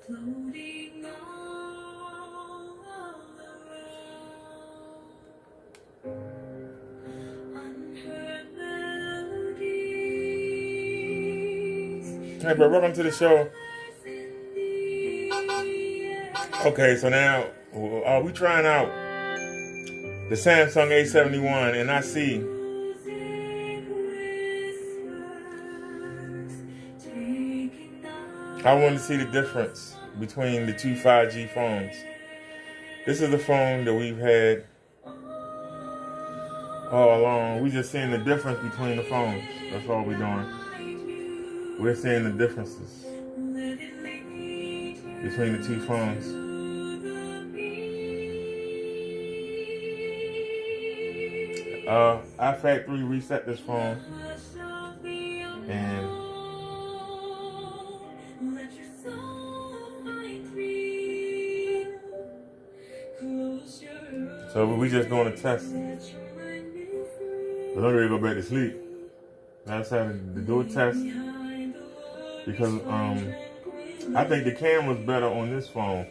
floating all around, unheard melodies. Hey, bro, welcome to the show. Okay, so now we trying out the Samsung A71, and I see I want to see the difference between the two 5G phones. This is the phone that we've had all along. We just seeing the difference between the phones. That's all we're doing. We're seeing the differences between the two phones. I factory reset this phone, and so we just doing a test. But I'm ready to go back to sleep. I decided to do a test because I think the camera's better on this phone,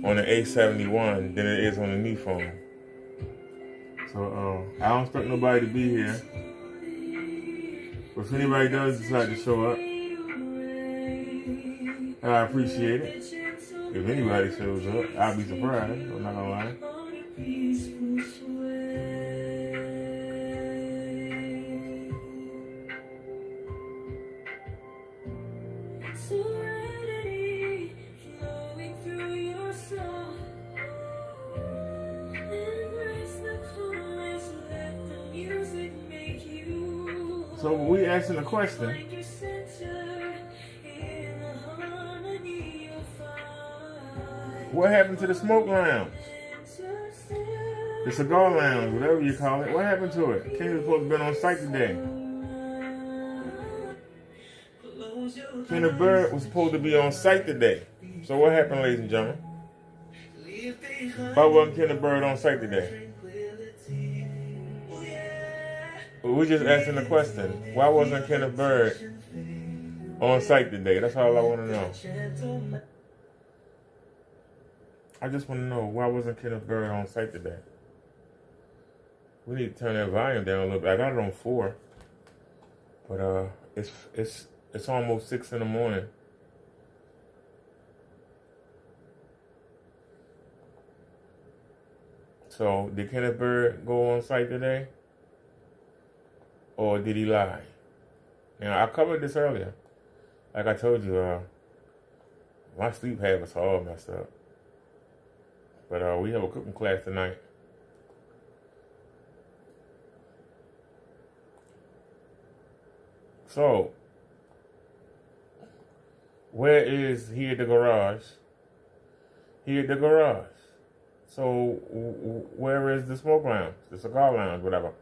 on the A71, than it is on the new phone. So I don't expect nobody to be here. But if anybody does decide to show up, I appreciate it. If anybody shows up, I'll be surprised. I'm not gonna lie. So we asking the question, what happened to the smoke lounge? The cigar lounge, whatever you call it. What happened to it? Ken was supposed to have been on site today. Kenneth Bird was supposed to be on site today. So what happened, ladies and gentlemen? Why wasn't Kenneth Bird on site today? We're just asking the question. Why wasn't Kenneth Bird on site today? That's all I want to know. I just want to know, why wasn't Kenneth Bird on site today? We need to turn that volume down a little bit. I got it on 4. But it's almost 6 in the morning. So did Kenneth Bird go on site today? Or did he lie? Now, I covered this earlier. Like I told you, my sleep habits are all messed up. But we have a cooking class tonight. So, where is he at the garage? He at the garage. So, where is the smoke lounge, the cigar lounge, whatever?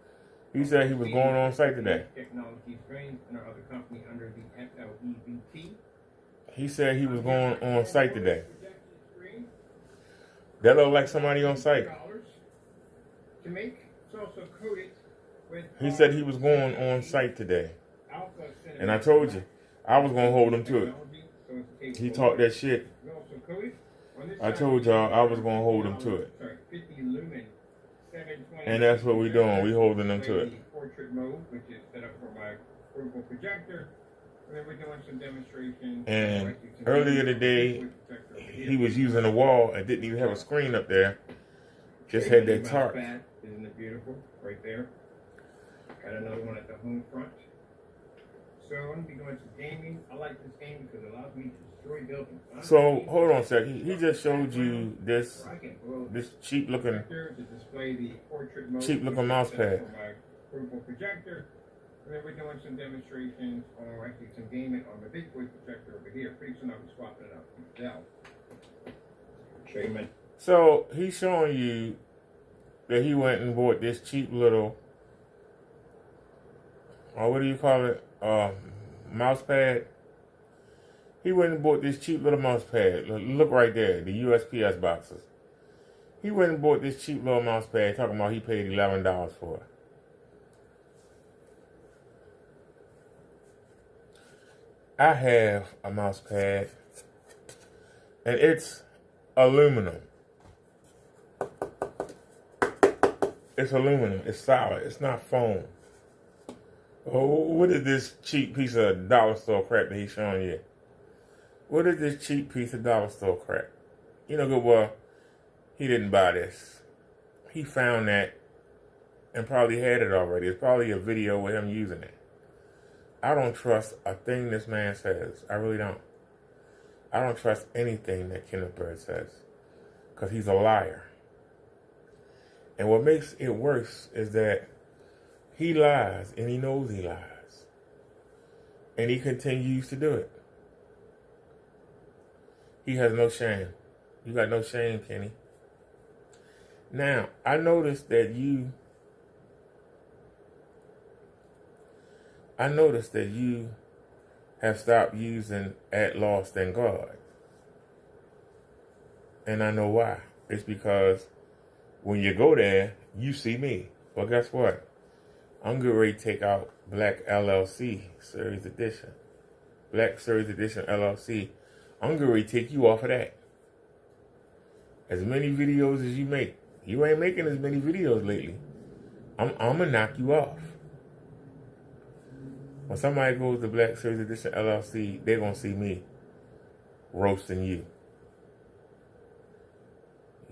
He said he was going on site today. Technology strains and our other company under the FLEVT. He said he was going on site today. That looked like somebody on site. To make, it's also coated with. He said he was going on site today. And I told you, I was going to hold him to it. He talked that shit. I told y'all I was going to hold him to it. And that's what we're doing. We're holding them to it. Portrait mode, which is set up for my portable projector. And then we're doing some demonstrations. And earlier today, he was using a wall and didn't even have a screen up there. Just had that tarp. Isn't it beautiful? Right there. Got another one at the home front. So I'm going to be going to gaming. I like this game because it allows me to destroy buildings. So hold on a sec. He just showed you this cheap looking mouse pad. Projector. And then we're doing some demonstrations or actually some gaming on the big boy projector over here. Pretty soon I'll be swapping it out from Dell. Show you. So he's showing you that he went and bought this cheap little, what do you call it? Mouse pad. He went and bought this cheap little mouse pad. Look right there, the USPS boxes. He went and bought this cheap little mouse pad, talking about he paid $11 for it. I have a mouse pad And it's aluminum. It's aluminum. It's solid. It's not foam. Oh, what is this cheap piece of dollar store crap that he's showing you? What is this cheap piece of dollar store crap? You know good well, he didn't buy this. He found that and probably had it already. It's probably a video with him using it. I don't trust a thing this man says. I really don't. I don't trust anything that Kenneth Bird says. Because he's a liar. And what makes it worse is that he lies and he knows he lies. And he continues to do it. He has no shame. You got no shame, Kenny. Now, I noticed that you have stopped using at Lost in God. And I know why. It's because when you go there, you see me. Well, guess what? I'm getting ready to take out Black LLC Series Edition. Black Series Edition LLC. I'm getting ready to take you off of that. As many videos as you make. You ain't making as many videos lately. I'm going to knock you off. When somebody goes to Black Series Edition LLC, they're going to see me roasting you.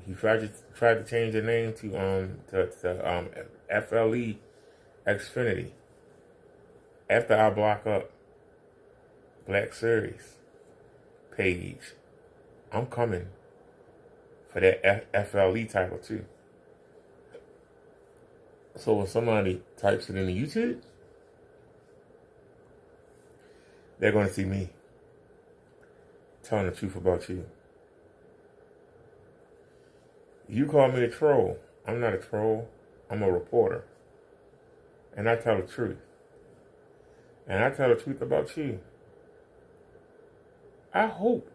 He tried to change the name to FLE Xfinity. After I block up Black Series page, I'm coming for that FLE title too. So when somebody types it into YouTube, they're going to see me telling the truth about you. You call me a troll. I'm not a troll. I'm a reporter. And I tell the truth. And I tell the truth about you. I hope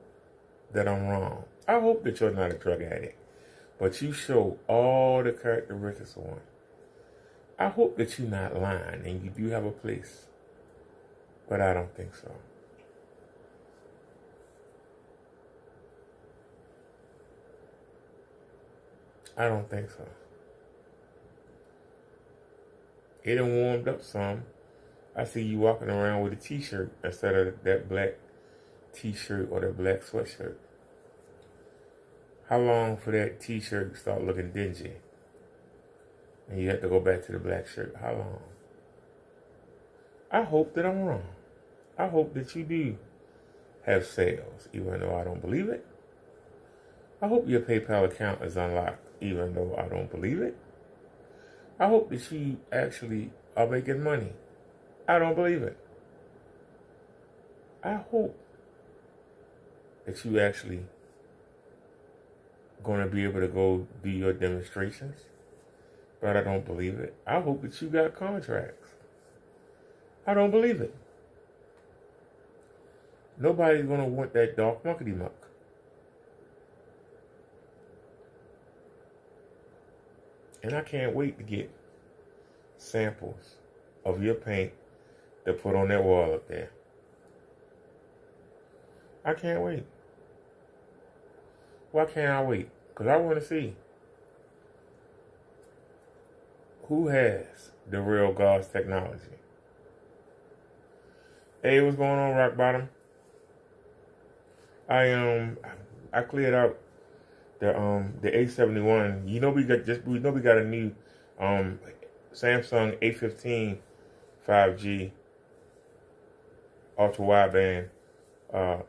that I'm wrong. I hope that you're not a drug addict. But you show all the characteristics of one. I hope that you're not lying and you do have a place. But I don't think so. I don't think so. It done warmed up some. I see you walking around with a t-shirt instead of that black t-shirt or that black sweatshirt. How long for that t-shirt to start looking dingy? And you have to go back to the black shirt. How long? I hope that I'm wrong. I hope that you do have sales, even though I don't believe it. I hope your PayPal account is unlocked, even though I don't believe it. I hope that you actually are making money. I don't believe it. I hope that you actually going to be able to go do your demonstrations, but I don't believe it. I hope that you got contracts. I don't believe it. Nobody's going to want that dark monkey muck. And I can't wait to get samples of your paint to put on that wall up there. I can't wait. Why can't I wait? Because I want to see who has the real God's technology. Hey, what's going on, Rock Bottom? I cleared out the A71. You know we got a new Samsung A15 5G ultra wideband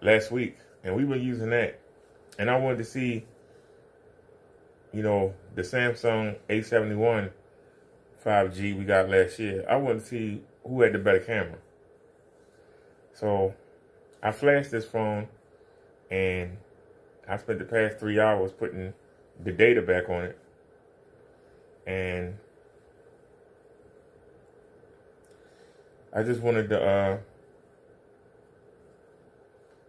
last week, and we've been using that. And I wanted to see, the Samsung A71 5G we got last year. I wanted to see who had the better camera. So I flashed this phone, and I spent the past 3 hours putting the data back on it. And I just wanted to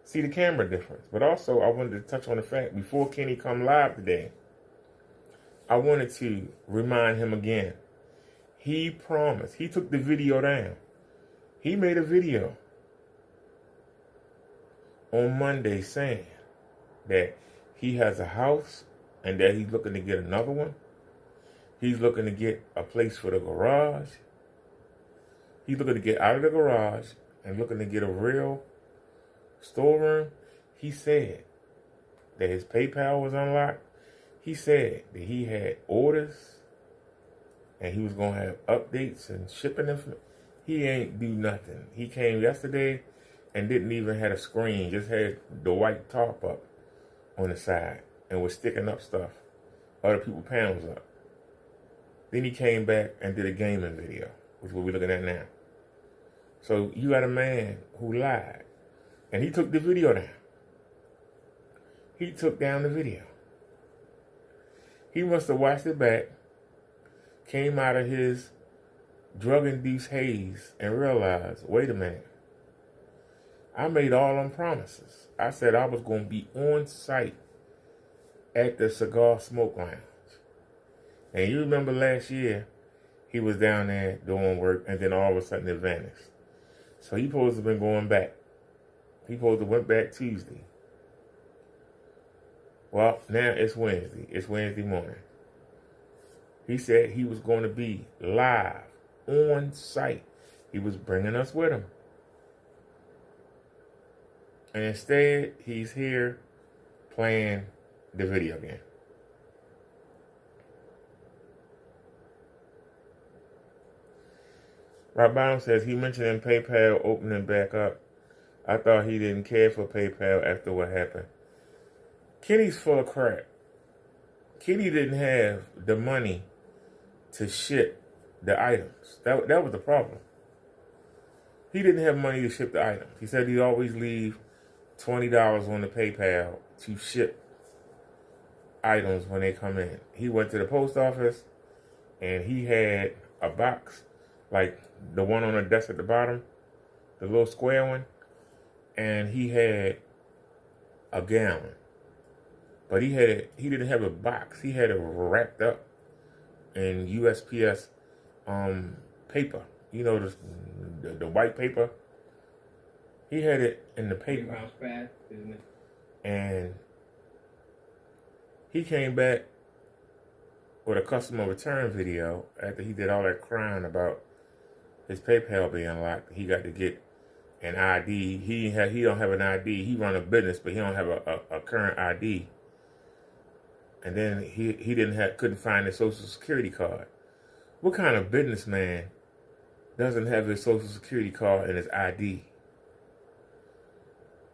see the camera difference. But also, I wanted to touch on the fact, before Kenny come live today, I wanted to remind him again. He promised. He took the video down. He made a video on Monday saying that he has a house and that he's looking to get another one. He's looking to get a place for the garage. He's looking to get out of the garage and looking to get a real storeroom. He said that his PayPal was unlocked. He said that he had orders and he was going to have updates and shipping information. He ain't do nothing. He came yesterday and didn't even have a screen, just had the white top up on the side and was sticking up stuff, other people's panels up. Then he came back and did a gaming video, which is what we're looking at now. So you got a man who lied, and he took the video down. He took down the video. He must have watched it back, came out of his drug-induced haze and realized, wait a minute, I made all them promises. I said I was going to be on site at the Cigar Smoke Lounge. And you remember last year, he was down there doing work, and then all of a sudden it vanished. So he supposed to have been going back. He supposed to went back Tuesday. Well, now it's Wednesday. It's Wednesday morning. He said he was going to be live, on site. He was bringing us with him. And instead, he's here playing the video game. Rob Bottom says he mentioned in PayPal opening back up. I thought he didn't care for PayPal after what happened. Kenny's full of crap. Kenny didn't have the money to ship the items. That was the problem. He didn't have money to ship the items. He said he'd always leave $20 on the PayPal to ship items when they come in. He went to the post office and he had a box, like the one on the desk at the bottom, the little square one, and he had a gallon. But he didn't have a box. He had it wrapped up in USPS paper. You know, the white paper. He had it in the paper. House bad, isn't it? And he came back with a customer return video after he did all that crying about his PayPal being locked. He got to get an ID. He don't have an ID. He run a business, but he don't have a current ID. And then he couldn't find his Social Security card. What kind of businessman doesn't have his Social Security card and his ID?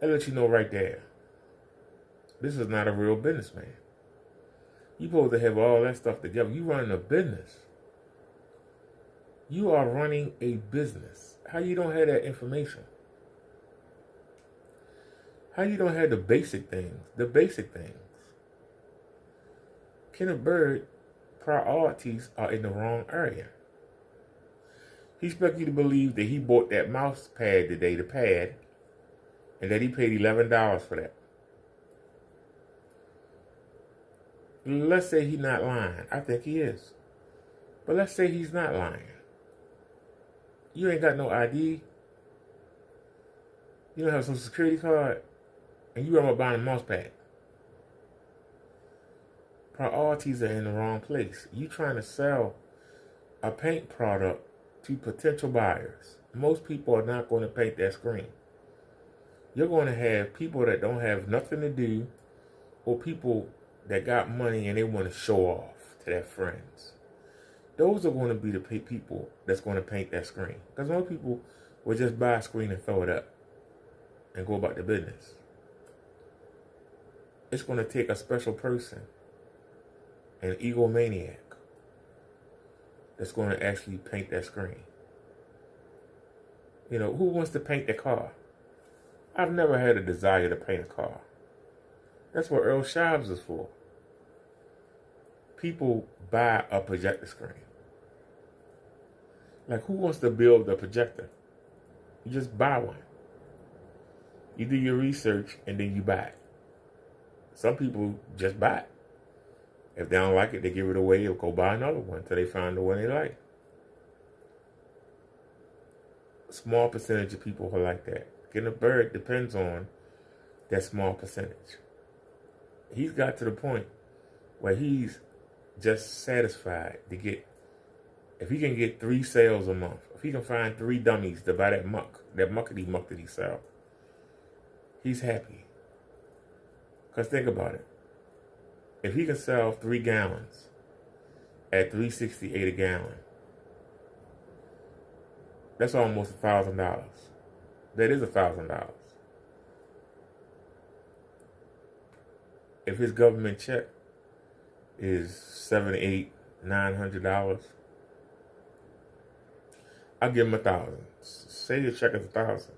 That lets you know right there. This is not a real businessman. You're supposed to have all that stuff together. You running a business. You are running a business. How you don't have that information? How you don't have the basic things? The basic things. Kenneth Bird priorities are in the wrong area. He expects you to believe that he bought that mouse pad today, the pad, and that he paid $11 for that. Let's say he's not lying. I think he is. But let's say he's not lying. You ain't got no ID. You don't have a Social Security card. And you remember buying a mouse pad. Priorities are in the wrong place. You trying to sell a paint product to potential buyers. Most people are not going to paint that screen. You're going to have people that don't have nothing to do, or people that got money and they want to show off to their friends. Those are going to be the people that's going to paint that screen. Because most people will just buy a screen and throw it up and go about their business. It's going to take a special person, an egomaniac, that's going to actually paint that screen. You know, who wants to paint their car? I've never had a desire to paint a car. That's what Earl Shives is for. People buy a projector screen. Like, who wants to build a projector? You just buy one. You do your research and then you buy it. Some people just buy it. If they don't like it, they give it away or go buy another one until they find the one they like. A small percentage of people are like that. Getting a bird depends on that small percentage. he's got to the point where he's just satisfied to get, if he can get 3 sales a month, if he can find 3 dummies to buy that muckety muck that he sells, he's happy. Because think about it. If he can sell 3 gallons at $3.68 a gallon, that's almost $1,000. That is $1,000. If his government check is $700, $800, $900, I'll give him $1,000. Say your check is $1,000.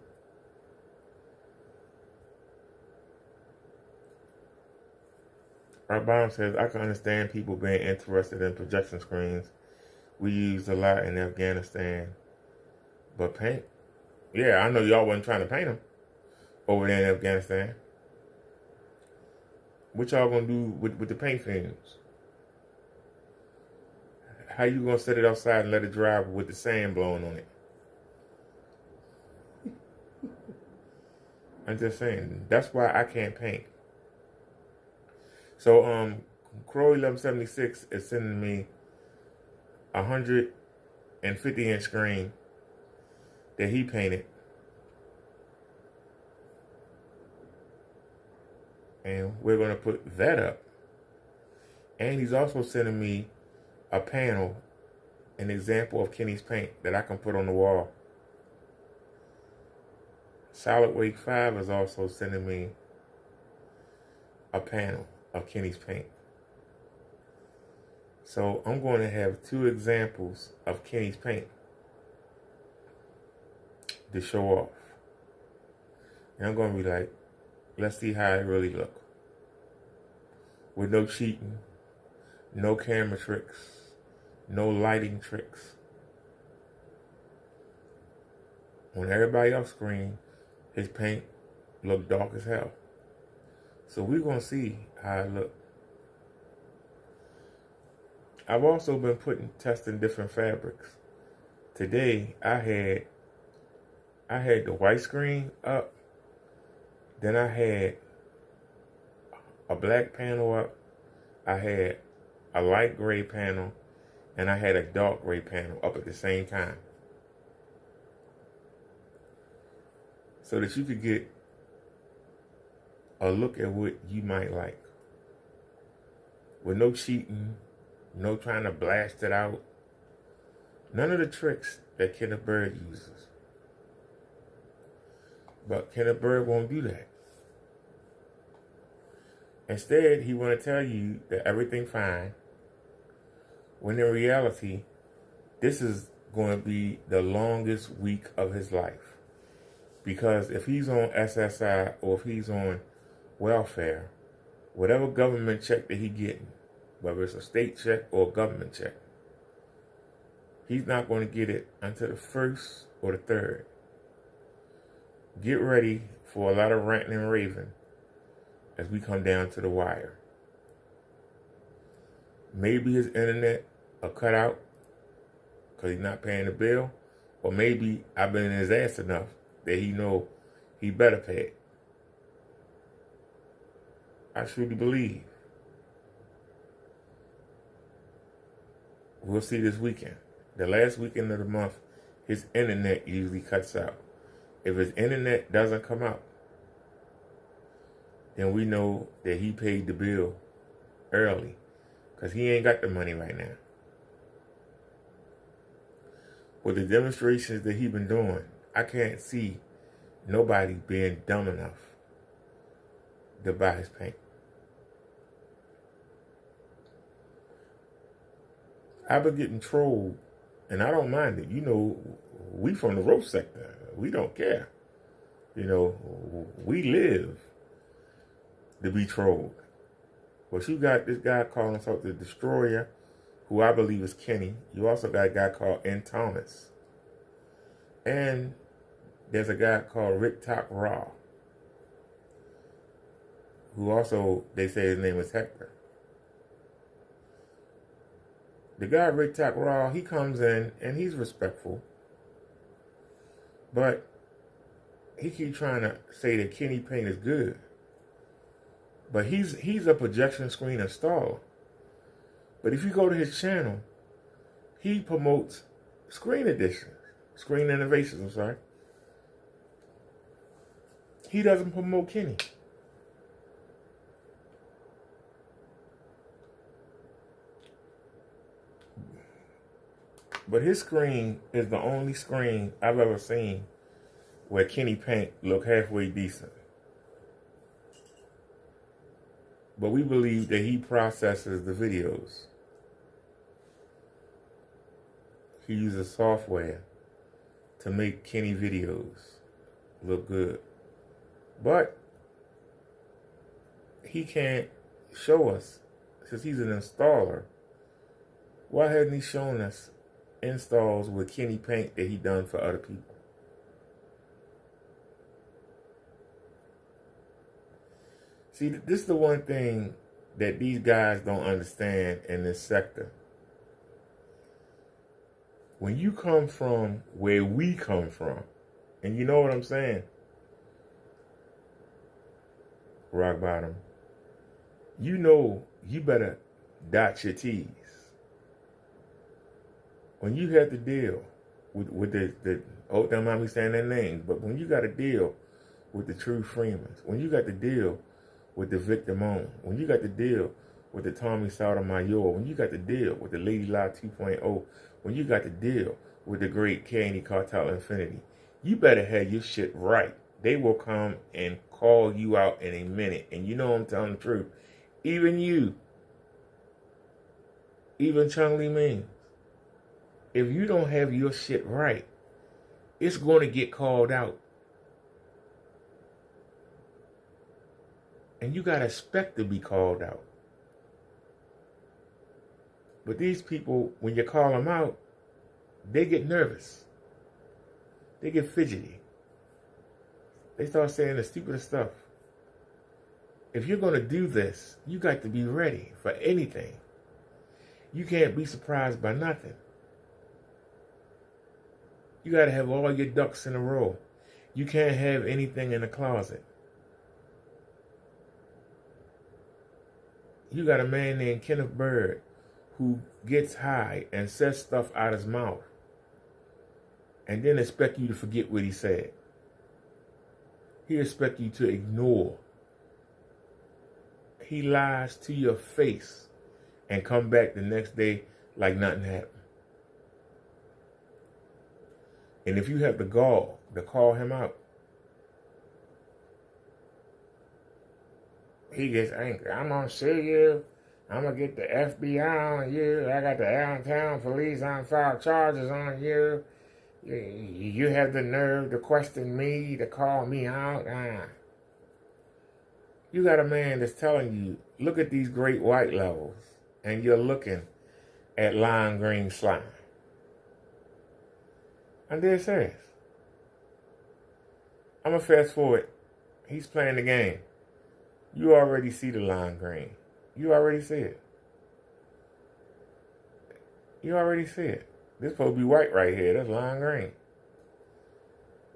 Our bottom says, I can understand people being interested in projection screens. We use a lot in Afghanistan. But paint? Yeah, I know y'all wasn't trying to paint them over there in Afghanistan. What y'all gonna do with the paint fumes? How you gonna set it outside and let it dry with the sand blowing on it? I'm just saying, that's why I can't paint. So, Crow 1176 is sending me a 150-inch screen that he painted. And we're going to put that up. And he's also sending me a panel, an example of Kenny's paint that I can put on the wall. Solid Wake 5 is also sending me a panel of Kenny's paint. So I'm going to have 2 examples of Kenny's paint to show off. And I'm going to be like, let's see how it really look. With no cheating, no camera tricks, no lighting tricks. On everybody else's screen, his paint looked dark as hell. So we're going to see how it look. I've also been testing different fabrics. Today, I had the white screen up. Then I had a black panel up. I had a light gray panel. And I had a dark gray panel up at the same time. So that you could get a look at what you might like. With no cheating, no trying to blast it out. None of the tricks that Kenneth Bird uses. But Kenneth Bird won't do that. Instead, he want to tell you that everything's fine. When in reality, this is going to be the longest week of his life. Because if he's on SSI or if he's on welfare, whatever government check that he getting, whether it's a state check or a government check, he's not going to get it until the 1st or the 3rd. Get ready for a lot of ranting and raving as we come down to the wire. Maybe his internet will cut out because he's not paying the bill, or maybe I've been in his ass enough that he know he better pay it. I truly believe. We'll see this weekend. The last weekend of the month, his internet usually cuts out. If his internet doesn't come out, then we know that he paid the bill early because he ain't got the money right now. With the demonstrations that he's been doing, I can't see nobody being dumb enough to buy his paint. I've been getting trolled, and I don't mind it. You know, we from the rope sector. We don't care. You know, we live to be trolled. But you got this guy calling himself the Destroyer, who I believe is Kenny. You also got a guy called N. Thomas. And there's a guy called Rick Top Raw, who also, they say his name is Hector. The guy Rick Top Raw, he comes in and he's respectful. But he keeps trying to say that Kenny paint is good. But he's a projection screen installer. But if you go to his channel, he promotes screen additions, screen innovations, I'm sorry. He doesn't promote Kenny. But his screen is the only screen I've ever seen where Kenny Paint look halfway decent. But we believe that he processes the videos. He uses software to make Kenny videos look good. But he can't show us, since he's an installer, why hadn't he shown us installs with Kenny Paint that he done for other people? See, this is the one thing that these guys don't understand in this sector. When you come from where we come from, and you know what I'm saying, rock bottom, you know you better dot your T's. When you have to deal with the oh, don't mind me saying their names, but when you got to deal with the True Freemans, when you got to deal with the Victor Moan, when you got to deal with the Tommy Sotomayor, when you got to deal with the Lady Lie 2.0, when you got to deal with the great Candy Cartel Infinity, you better have your shit right. They will come and call you out in a minute. And you know I'm telling the truth. Even you, even Chung Lee Ming, if you don't have your shit right, it's going to get called out. And you got to expect to be called out. But these people, when you call them out, they get nervous. They get fidgety. They start saying the stupidest stuff. If you're going to do this, you got to be ready for anything. You can't be surprised by nothing. You got to have all your ducks in a row. You can't have anything in the closet. You got a man named Kenneth Bird who gets high and says stuff out his mouth and then expect you to forget what he said. He expects you to ignore. He lies to your face and come back the next day like nothing happened. And if you have the gall to call him out, he gets angry. I'm going to sue you. I'm going to get the FBI on you. I got the Allentown police on file charges on you. You have the nerve to question me, to call me out. You got a man that's telling you, look at these great white levels, and you're looking at lime green slime. I'm dead serious. I'm going to fast forward. He's playing the game. You already see the lime green. You already see it. You already see it. This supposed to be white right here. That's lime green.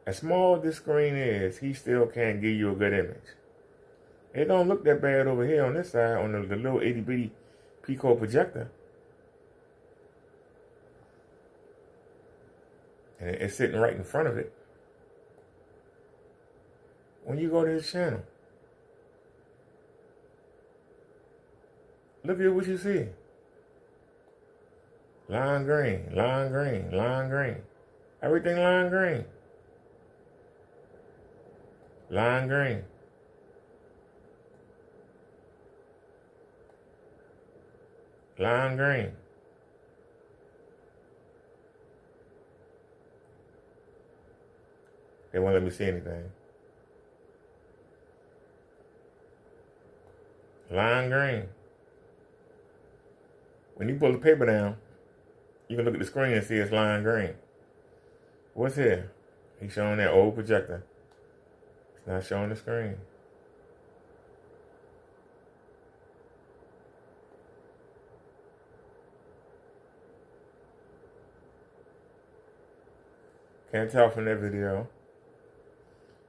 As small as this screen is, he still can't give you a good image. It don't look that bad over here on this side, on the little itty bitty Pico projector. And it's sitting right in front of it. When you go to his channel, look at what you see. Lime green, lime green, lime green. Everything lime green. Lime green. Lime green. They won't let me see anything. Lime green. When you pull the paper down, you can look at the screen and see it's lime green. What's here? He's showing that old projector. It's not showing the screen. Can't tell from that video.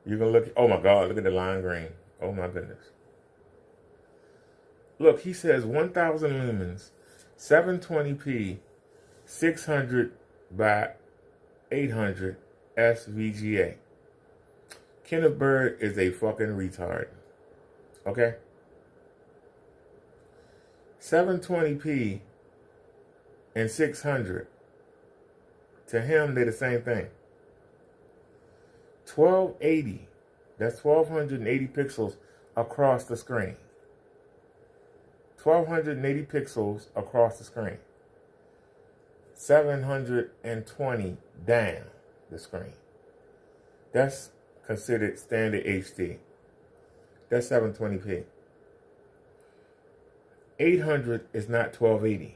You can look, oh my God, look at the lime green. Oh my goodness. Look, he says 1,000 lumens, 720p, 600 by 800 SVGA. Kenneth Bird is a fucking retard. Okay? 720p and 600. To him, they're the same thing. 1280. That's 1280 pixels across the screen. 1280 pixels across the screen. 720 down the screen. That's considered standard HD. That's 720p. 800 is not 1280.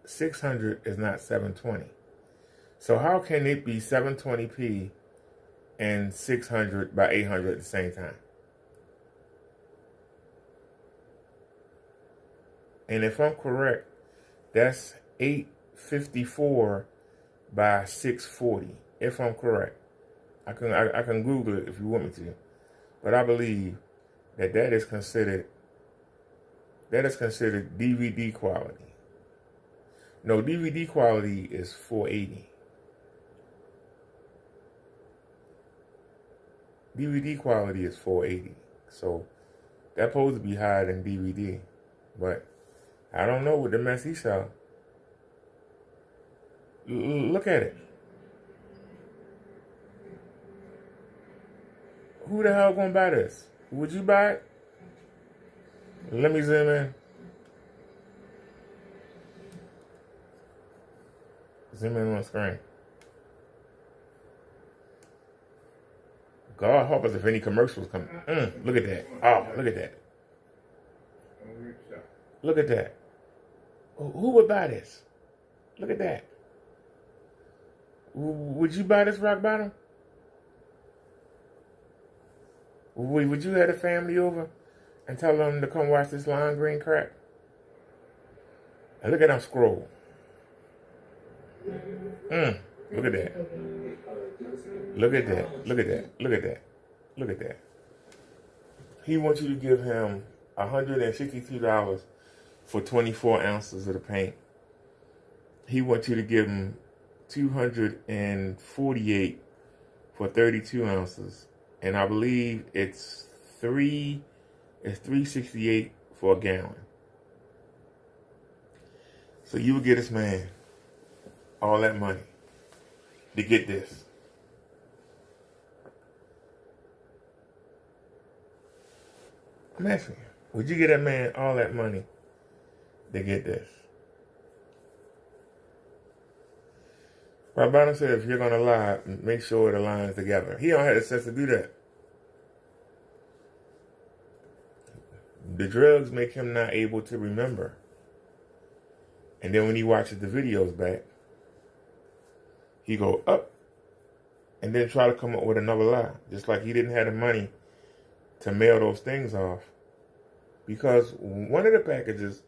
600 is not 720. So how can it be 720p and 600 by 800 at the same time? And if I'm correct, that's 854 by 640. If I'm correct, I can Google it if you want me to, but I believe that is considered DVD quality. No, DVD quality is 480. DVD quality is 480. So that's supposed to be higher than DVD, but I don't know what the mess he saw. Look at it. Who the hell gonna buy this? Would you buy it? Let me zoom in. Zoom in on the screen. God help us if any commercials come. Look at that. Oh, look at that. Look at that. Who would buy this? Look at that. Would you buy this rock bottom? Would you have a family over and tell them to come watch this lime green crap? And look at them scroll. Look at that. Look at that. Look at that. Look at that. Look at that. He wants you to give him $162 for 24 ounces of the paint. He wants you to give him $248 for 32 ounces. And I believe it's $368 for a gallon. So you would get this man all that money to get this. I'm asking you, would you get that man all that money to get this? Rabbanah said if you're going to lie, make sure it aligns together. He don't have the sense to do that. The drugs make him not able to remember. And then when he watches the videos back, he go up and then try to come up with another lie. Just like he didn't have the money to mail those things off. Because one of the packages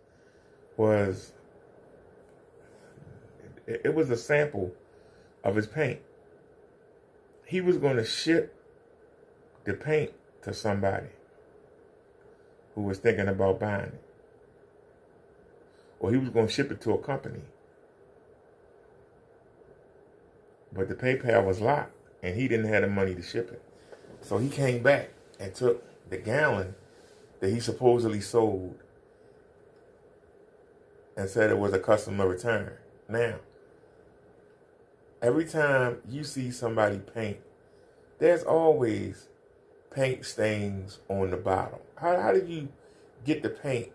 was, it was a sample of his paint. He was going to ship the paint to somebody who was thinking about buying it. Or he was going to ship it to a company. But the PayPal was locked and he didn't have the money to ship it. So he came back and took the gallon that he supposedly sold and said it was a customer return. Now, every time you see somebody paint, there's always paint stains on the bottom. How did you get the paint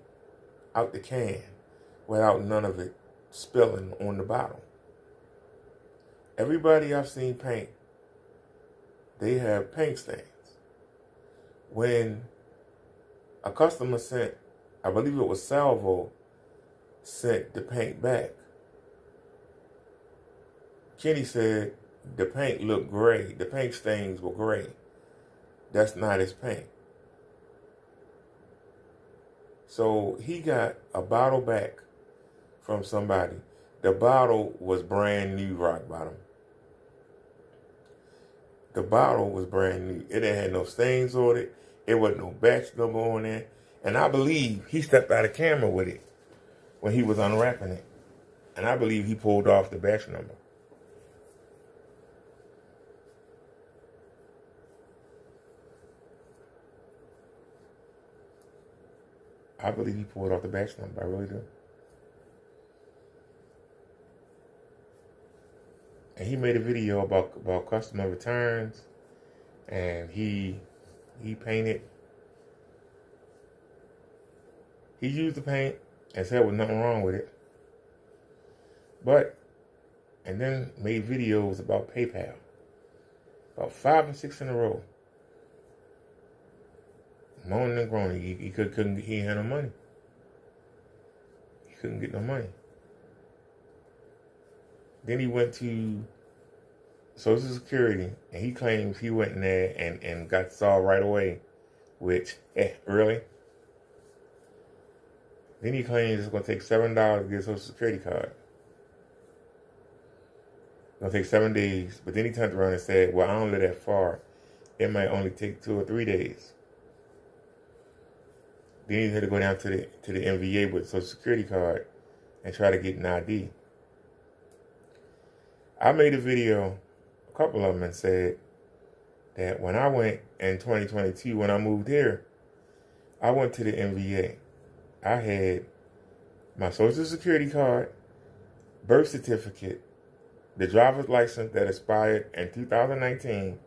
out the can without none of it spilling on the bottom? Everybody I've seen paint, they have paint stains. When a customer sent, I believe it was Salvo, sent the paint back, Kenny said the paint looked gray. The paint stains were gray. That's not his paint. So he got a bottle back from somebody. The bottle was brand new, rock bottom. The bottle was brand new. It didn't have no stains on it. It wasn't no batch number on there. And I believe he stepped out of camera with it when he was unwrapping it. And I believe he pulled off the batch number. I believe he pulled off the batch number. I really do. And he made a video about customer returns, and he painted. He used the paint and said there was nothing wrong with it. And then made videos about PayPal. About 5 or 6 in a row. Moaning and groaning. He had no money. He couldn't get no money. Then he went to Social Security, and he claims he went in there and got solved right away, which, really? Then he claims it's going to take $7 to get a Social Security card. It's going to take 7 days, but then he turned around and said, well, I don't live that far. It might only take 2 or 3 days. Then he had to go down to the MVA with a Social Security card and try to get an ID. I made a video, a couple of them, and said that when I went in 2022, when I moved here, I went to the MVA. I had my Social Security card, birth certificate, the driver's license that expired in 2019,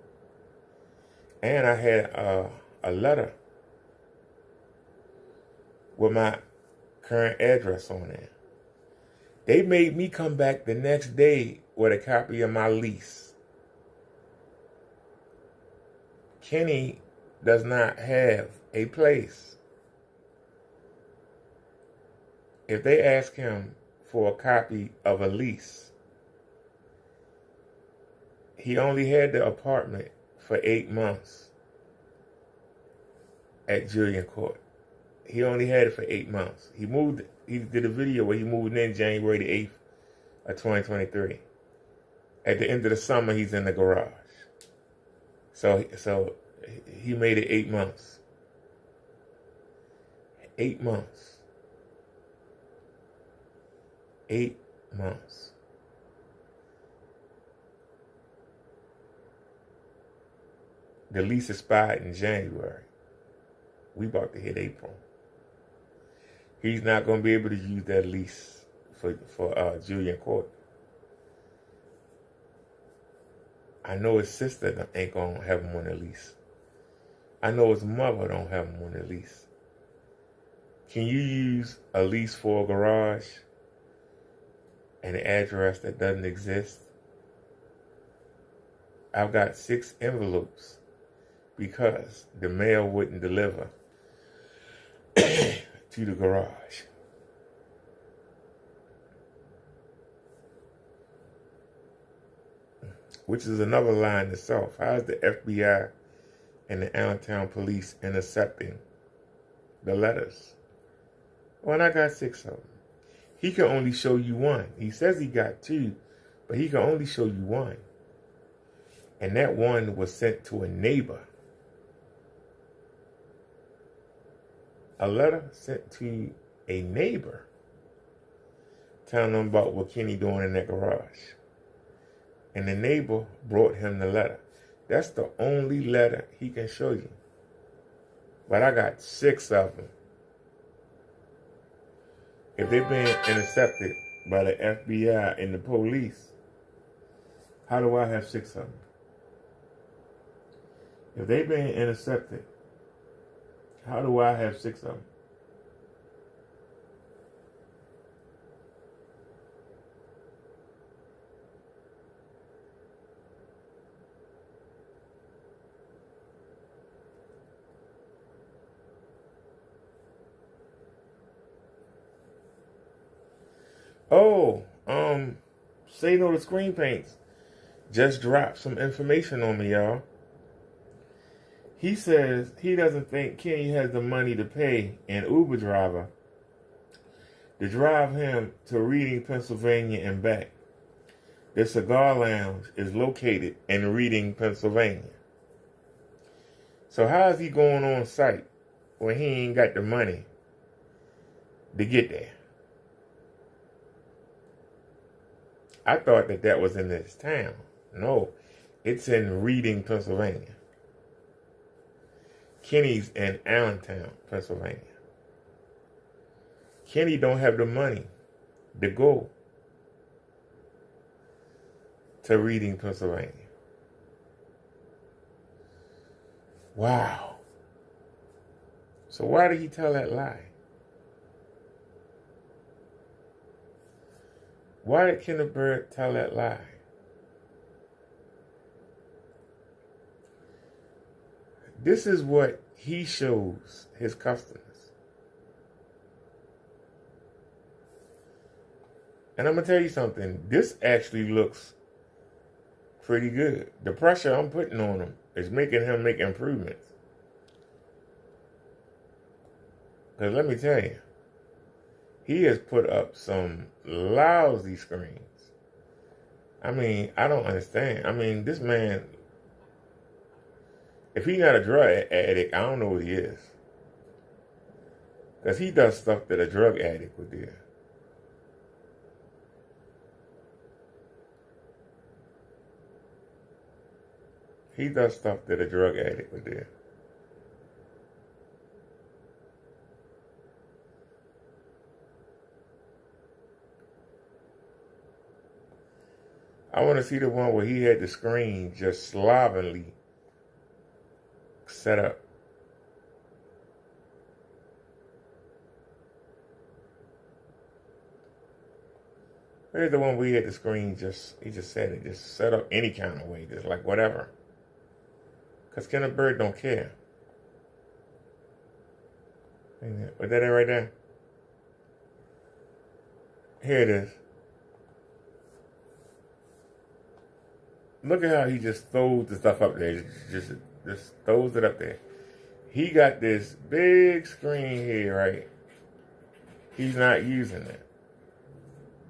and I had a letter with my current address on there. They made me come back the next day with a copy of my lease. Kenny does not have a place. If they ask him for a copy of a lease, he only had the apartment for 8 months at Julian Court. He only had it for 8 months. He did a video where he moved in January the 8th of 2023. At the end of the summer, he's in the garage. So he made it 8 months. 8 months. 8 months. The lease expired in January. We about to hit April. He's not going to be able to use that lease for Julian Court. I know his sister ain't going to have him on the lease. I know his mother don't have him on the lease. Can you use a lease for a garage and an address that doesn't exist? I've got 6 envelopes because the mail wouldn't deliver to the garage. Which is another line itself. How is the FBI and the Allentown police intercepting the letters? Well, I got 6 of them. He can only show you 1. He says he got 2, but he can only show you 1. And that 1 was sent to a neighbor. A letter sent to a neighbor telling them about what Kenny doing in that garage. And the neighbor brought him the letter. That's the only letter he can show you. But I got 6 of them. If they've been intercepted by the FBI and the police, how do I have 6 of them? If they've been intercepted, how do I have 6 of them? Oh, Say No to Screen Paints just dropped some information on me, y'all. He says he doesn't think Kenny has the money to pay an Uber driver to drive him to Reading, Pennsylvania and back. The cigar lounge is located in Reading, Pennsylvania. So how is he going on site when he ain't got the money to get there? I thought that was in this town. No, it's in Reading, Pennsylvania. Kenny's in Allentown, Pennsylvania. Kenny don't have the money to go to Reading, Pennsylvania. Wow. So why did he tell that lie? Why did Kenneth Bird tell that lie? This is what he shows his customers. And I'm going to tell you something. This actually looks pretty good. The pressure I'm putting on him is making him make improvements. Because let me tell you, he has put up some lousy screens. I mean, I don't understand. I mean, this man, if he's not a drug addict, I don't know what he is. Because he does stuff that a drug addict would do. He does stuff that a drug addict would do. I want to see the one where he had the screen just slovenly set up. Here's the one where he had the screen he just said it, just set up any kind of way, just like whatever. Because Kenneth Bird don't care. Was that it right there? Here it is. Look at how he just throws the stuff up there. Just throws it up there. He got this big screen here, right? He's not using it.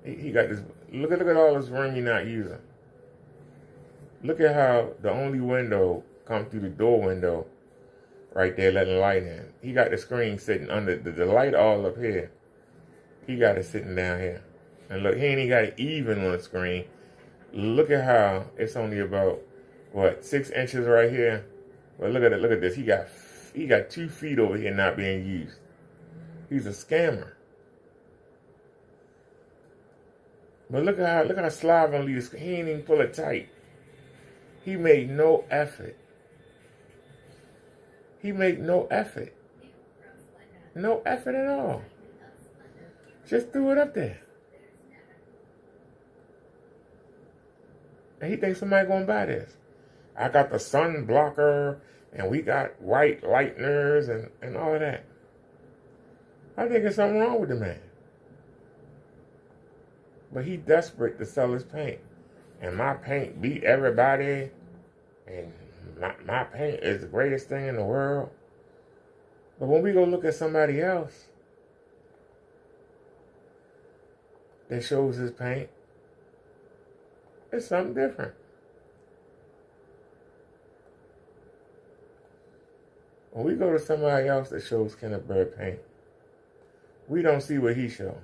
He got this. Look at all this room he's not using. Look at how the only window comes through the door window right there, letting light in. He got the screen sitting under the light all up here. He got it sitting down here. And look, he ain't even got it even on the screen. Look at how it's only about, 6 inches right here. But look at it. Look at this. He got 2 feet over here not being used. He's a scammer. But look how slovenly this. He ain't even pull it tight. He made no effort. He made no effort. No effort at all. Just threw it up there. And he thinks somebody gonna buy this. I got the sun blocker, and we got white lighteners and all of that. I think there's something wrong with the man. But he desperate to sell his paint. And my paint beat everybody. And my paint is the greatest thing in the world. But when we go look at somebody else that shows his paint, it's something different. When we go to somebody else that shows Kenneth Bird paint, we don't see what he showed.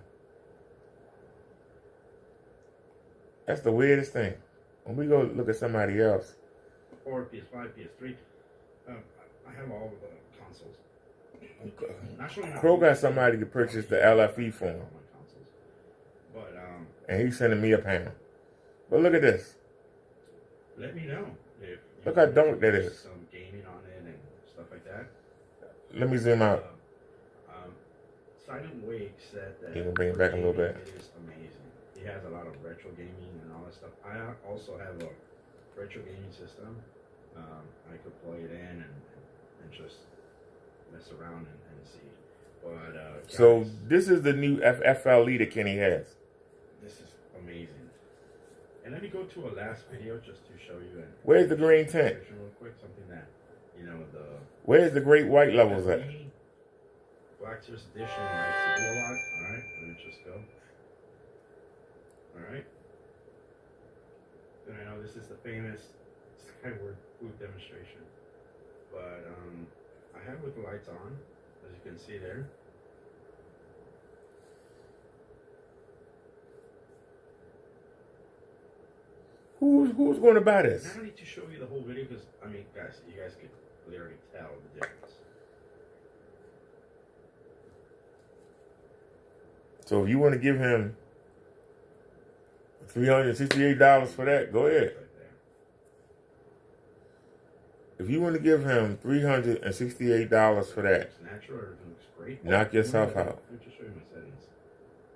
That's the weirdest thing. When we go look at somebody else. Or PS5, PS3. I have all of the consoles. Crow got somebody to purchase the LFE for him. But, and he's sending me a panel. But look at this. let me know if Look how dark that is. some gaming on it and stuff like that. Let me zoom out. Silent Wake said that You can bring it back a little bit. It is amazing. It has a lot of retro gaming and all that stuff. I also have a retro gaming system. I could play it in and just mess around and see. But So guys, this is the new FLE that Kenny has. this is amazing. And let me go to a last video just to show you. Where's the green tint? Real quick, something that the Where's the great white levels at? Black Series Edition likes to do a lot. Alright, let me just go. Alright. Then I know this is the famous Skyward Food demonstration. But I have it with the lights on, as you can see there. Who's going to buy And this? I don't need to show you the whole video because, I mean, guys, you guys could clearly tell the difference. So if you want to give him $368 for that, go ahead. Right there. If you want to give him $368 for that, It's natural, everything looks great. knock yourself Let me out. just show you my settings.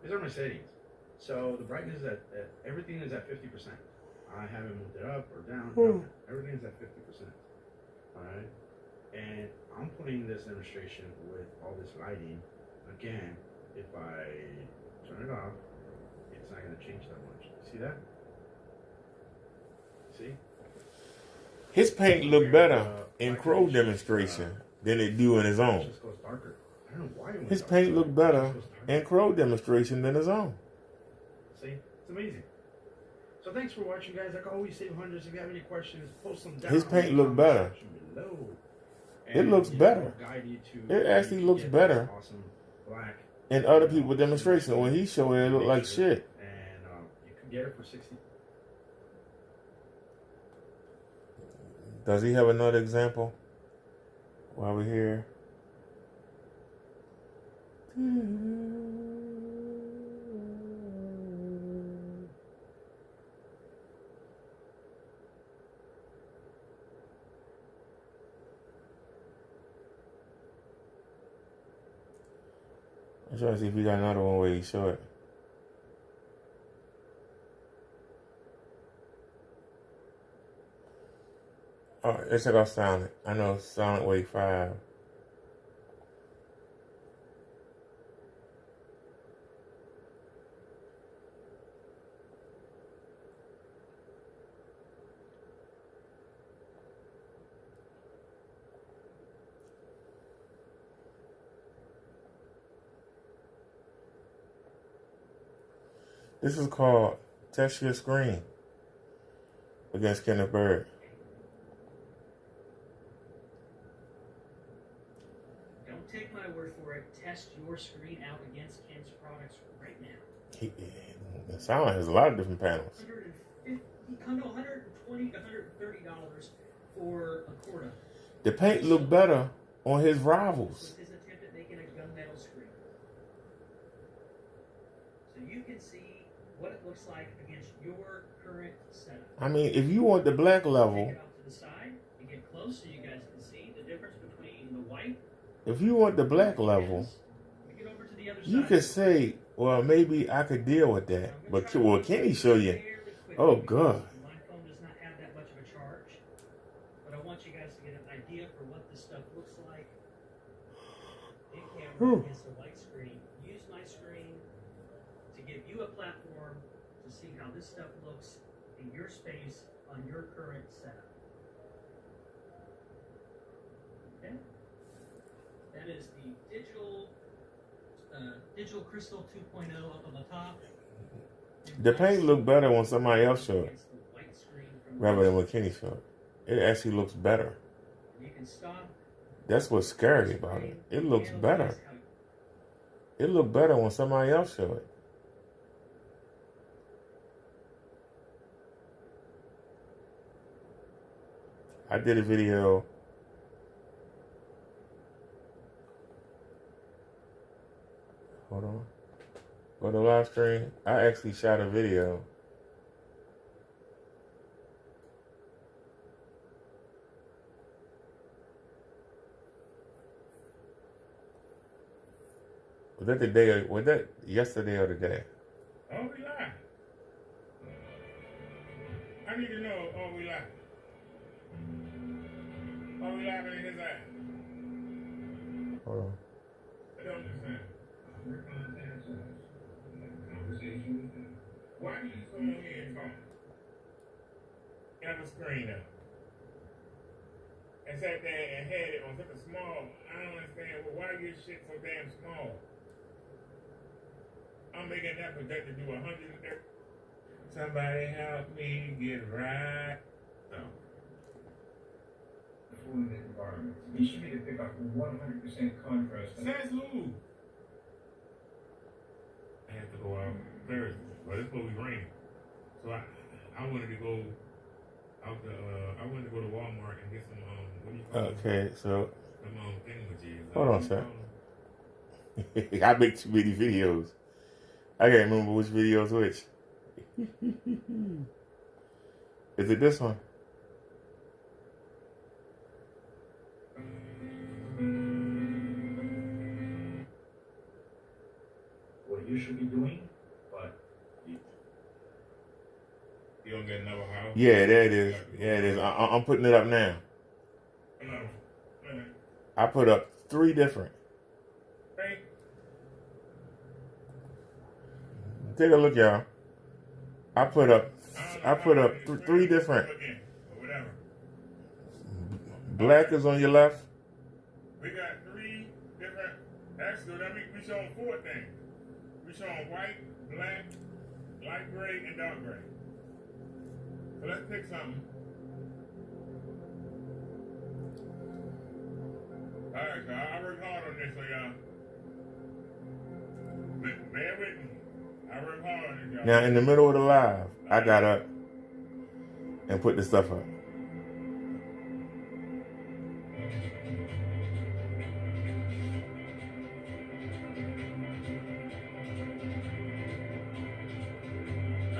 These are my settings. So the brightness at everything is at 50%. I haven't moved it up or down. Nothing. Everything is at 50%. Alright? And I'm putting this demonstration with all this lighting. Again, if I turn it off, it's not going to change that much. See that? See? His paint look better in Crow demonstration than it do in his It own. just goes darker. I don't know why it went His darker. paint look better It just goes darker. in Crow demonstration than his own. See? It's amazing. So thanks for watching, guys. Like always, save hundreds. If you have any questions, post them down. His paint in the look comment better. section below. It looks you know, better. we'll guide you to It where actually you can looks get better this awesome black. In other people's demonstration, when he showed it, it looked like shit. And you can get it for 60. Does he have another example while we're here? I'm trying to see if we got another one where he show it. Oh, let's check out Silent. I know Silent Wave 5. This is called Test Your Screen against Kenneth Bird. Don't take my word for it. Test your screen out against Ken's products right now. Silent has a lot of different panels. $120 to $130 for a Corda. The paint look better on his rivals. With his attempt at making a gunmetal screen. So you can see what it looks like against your current setup. I mean, if you want the black Take level, it out to the side and get close so you guys can see the difference between the white. if you want the black level, Get over to the other you side. could say, well, maybe I could deal with that. But well, Kenny show you. Oh, God. My phone does not have that much of a charge, but I want you guys to get an idea for what this stuff looks like in camera against a white screen. Use my screen to give you a platform to see how this stuff looks in your space on your current setup. Okay? That is the digital crystal 2.0 up on the top. The paint look better when somebody else show it Against the white screen from rather than when Kenny showed it. It actually looks better. You can stop. That's what's scary about it. It looks better. It looked better when somebody else showed it. I did a video. Hold on. Go to live stream. I actually shot a video. Was that the day? Was that yesterday or the day? Oh, we live. I need to know, oh, we live. Oh, we live in his eye. Hold on. I don't understand. Conversation. Why do you come on here and talk? Have a screen up. And sat there and had it on such a small, I don't understand, well, why your shit so damn small? I'm making that projector do 130. Somebody help me get right. Oh. fooling the environment. You should be to pick up 100% contrast. Says who? I have to go out Thursday, but it's supposed to be raining. So I wanted to go out to I wanted to go to Walmart and get some what do you call it? Okay, so Some thingamajigs. hold on, sir. I make too many videos. I can't remember which video is which. Is it this one? What you should be doing, but You don't get another house? Yeah, there it is. Yeah, it is. I'm putting it up now. No. I put up 3 different. Hey, Take a look, y'all. I put up 3 different. Again, or whatever. Black is on your left. We got 3 different. Actually, we showing 4 things. We showing white, black, light gray, and dark gray. So let's pick something. All right, so I work hard on this, so y'all. Bear with me. I work hard on this, y'all. Now, in the middle of the live, I got up and put the stuff up. All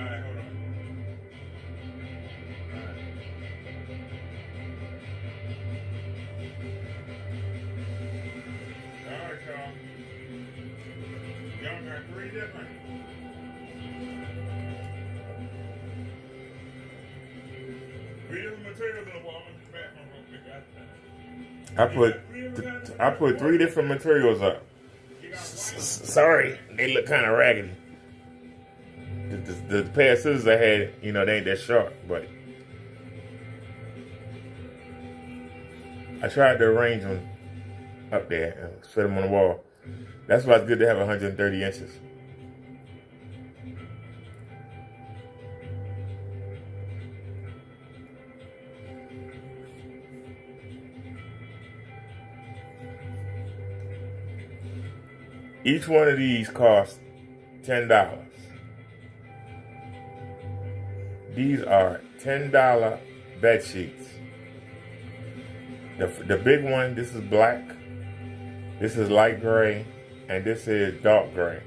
right, hold on. All right. All right, y'all. Y'all got 3 different. Three different materials in the wall. I'm just bathroom real quick. I put 3 different materials up. You got white. Sorry, they look kind of raggedy. The pair of scissors I had, they ain't that sharp, but I tried to arrange them up there and fit them on the wall. That's why it's good to have 130 inches. Each one of these costs $10. These are $10 bed sheets. The big one, this is black, this is light gray, and this is dark gray.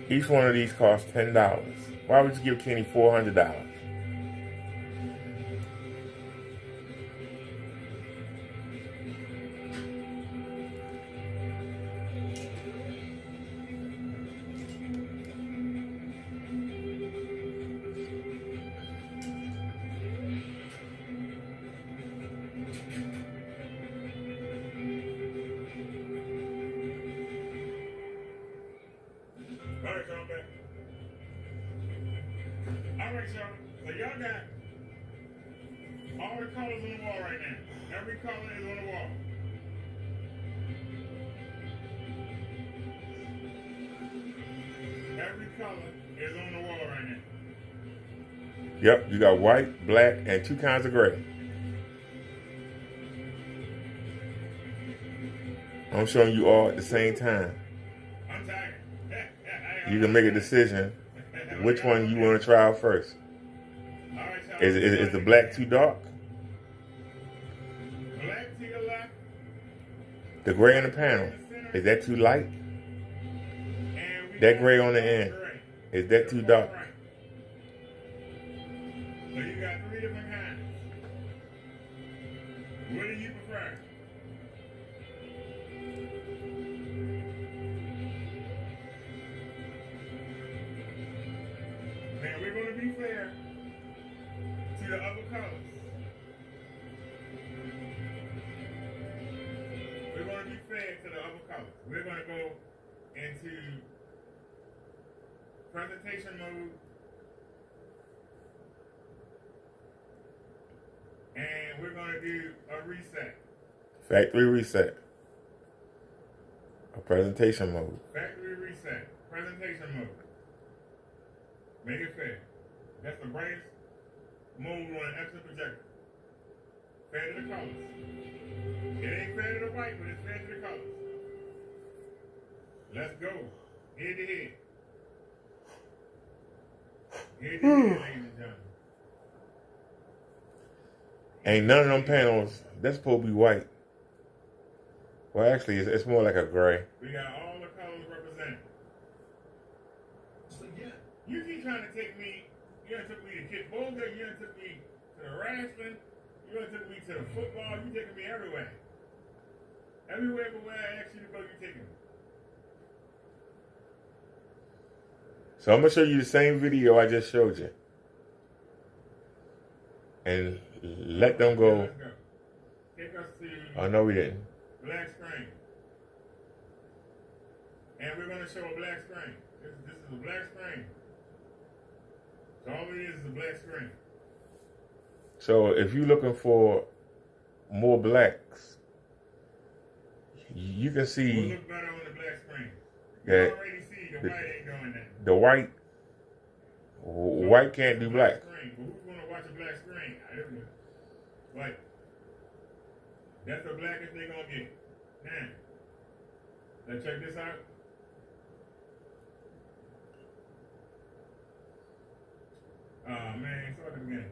Each one of these costs $10. Why would you give Kenny $400? All right, y'all back. All right, y'all. So y'all got all the colors on the wall right now. Every color is on the wall. Every color is on the wall right now. Yep, you got white, black, and 2 kinds of gray. I'm showing you all at the same time. I'm tired. You can make a decision which one you want to try out first. All right, y'all. Is the black too dark? Black to your left. The gray on the panel, is that too light? And we That got gray on the dark end, gray. is that too dark? Right. So you got 3 different kinds. What do you prefer? Now we're going to be fair to the other colors. We're going to be fair to the other colors. We're going to go into presentation mode. And we're going to do a reset. Factory reset. A presentation mode. Factory reset. Presentation mode. Make it fair. That's the brightest mode on an excellent projector. Fair to the colors. It ain't fair to the white, but it's fair to the colors. Let's go. Head to head. Head to head, ladies and gentlemen. Ain't none of them panels, that's supposed to be white. Well, actually, it's more like a gray. We got all the colors represented. You keep trying to take me, you done took me to kickball, you done took me to the wrestling, you done took me to the football, you taking me everywhere. Everywhere but where I asked you to go, you taking me. So I'm going to show you the same video I just showed you. And let them go. Let's go. Take us to Oh, no, we didn't. black screen. And we're going to show a black screen. This is a black screen. So all it is a black screen. So if you're looking for more blacks, you can We'll see look better on the black screen. You that already see the white ain't doing that. the white can't do black. Screen. But who's going to watch a black screen? I don't know. But that's the blackest they're going to get. Now, let's check this out. Oh, man, start the beginning.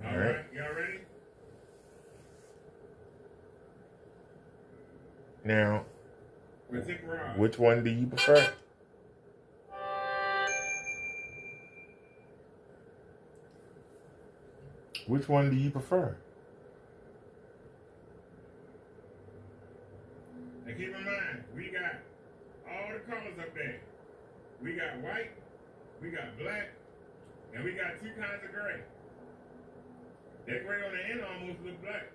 All right, y'all ready? Now, We'll take Rob. which one do you prefer? Which one do you prefer? Now keep in mind, we got all the colors up there. We got white, we got black, and we got two kinds of gray. That gray on the end almost looks black.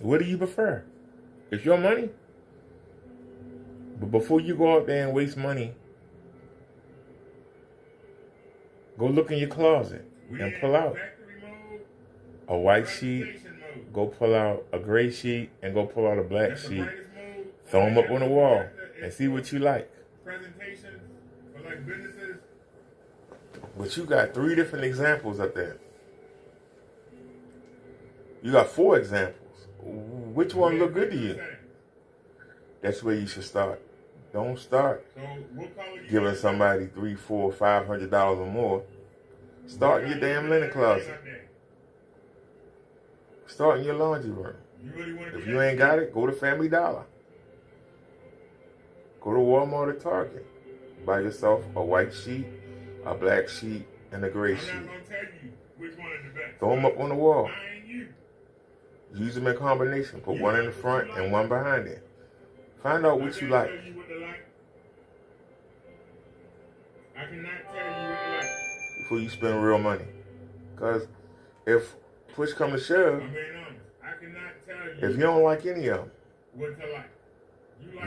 What do you prefer? It's your money. But before you go out there and waste money, go look in your closet We and in pull out factory mode, a white sheet, presentation mode. go pull out a gray sheet, and go pull out a black That's the sheet. brightest mode. Throw them up on the wall and It's see what you like. presentations for like businesses. But you got 3 different examples up there. You got 4 examples. Which one look good to you? That's where you should start. Don't start So what color you giving got? somebody $300, $400, $500 or more. Start in your damn linen closet. Start in your laundry room. You really want to If you ain't got it, go to Family Dollar. Go to Walmart or Target. Buy yourself a white sheet, a black sheet, and a gray I'm sheet. not going to tell you which one is the best. Throw them up on the wall. I ain't you. Use them in combination. Put one in the front and one behind it. Find out what you I like can't tell you what to like. I cannot tell you what to like. before you spend real money. Because if push come to shove, I'm being honest. I cannot tell you if you don't like any of them, what to like.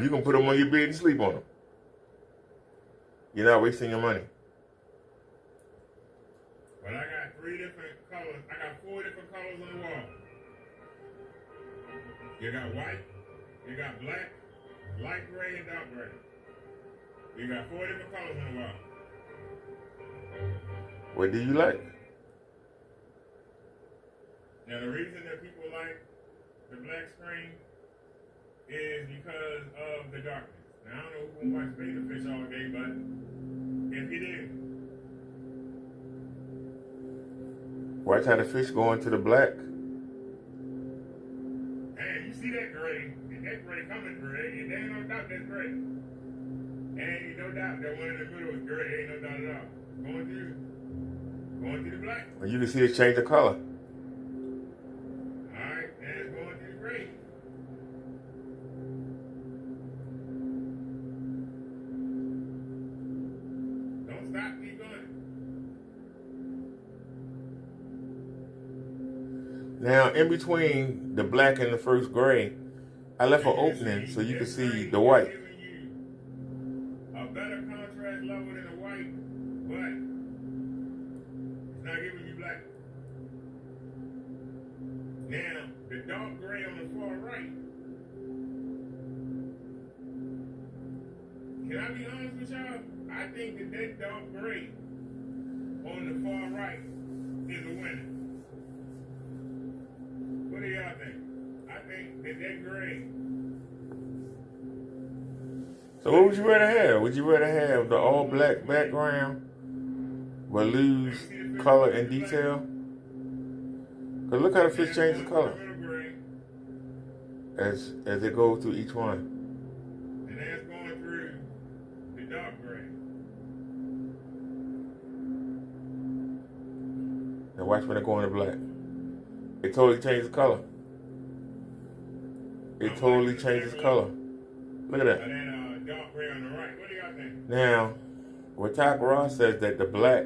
you can put them on your bed and sleep on them. You're not wasting your money. But I got 3 different colors. I got 4 different colors on the wall. You got white, you got black, light gray, and dark gray. You got 4 different colors on the wall. What do you like? Now the reason that people like the black screen is because of the darkness. Now I don't know who gonna watch Beta Fish all day, but if you did, Watch how the fish go into the black. and you see that gray, and that gray coming gray, and there ain't no doubt that's gray. Ain't no doubt that one in the middle is gray, ain't no doubt at all. Going through the black. And you can see it change the color. Alright, and it's going through the gray. Don't stop, keep going. Now, in between the black and the first gray, I left an opening so you can see the white. Giving you a better contrast level than the white, but it's not giving you black. Now, dark gray on the far right. Can I be honest with y'all? I think that dark gray on the far right is a winner. What do y'all think? I think that gray. So what would you rather have? Would you rather have the all black background but lose color and detail? Cause look how the fish changes color as it goes through each one. And that's going through the dark gray. Now watch when it go into black. It totally changes color. It totally changes color. Look at that. And then dark gray on the right. What do y'all think? Now, what Tack Ross says that the black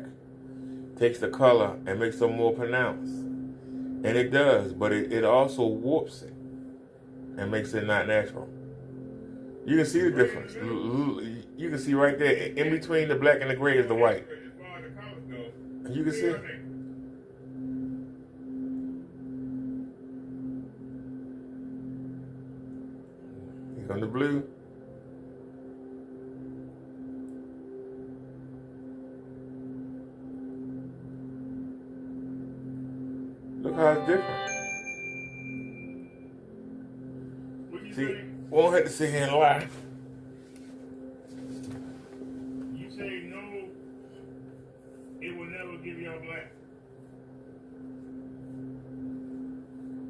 takes the color and makes it more pronounced. And it does, but it also warps it and makes it not natural. You can see the difference. You can see right there, in between the black and the gray is the white. As far as the colors go, And you can see. what do y'all think? Here comes the blue. Look how it's different. What you See, say? we won't have to sit here and lie. You say no, it will never give y'all black.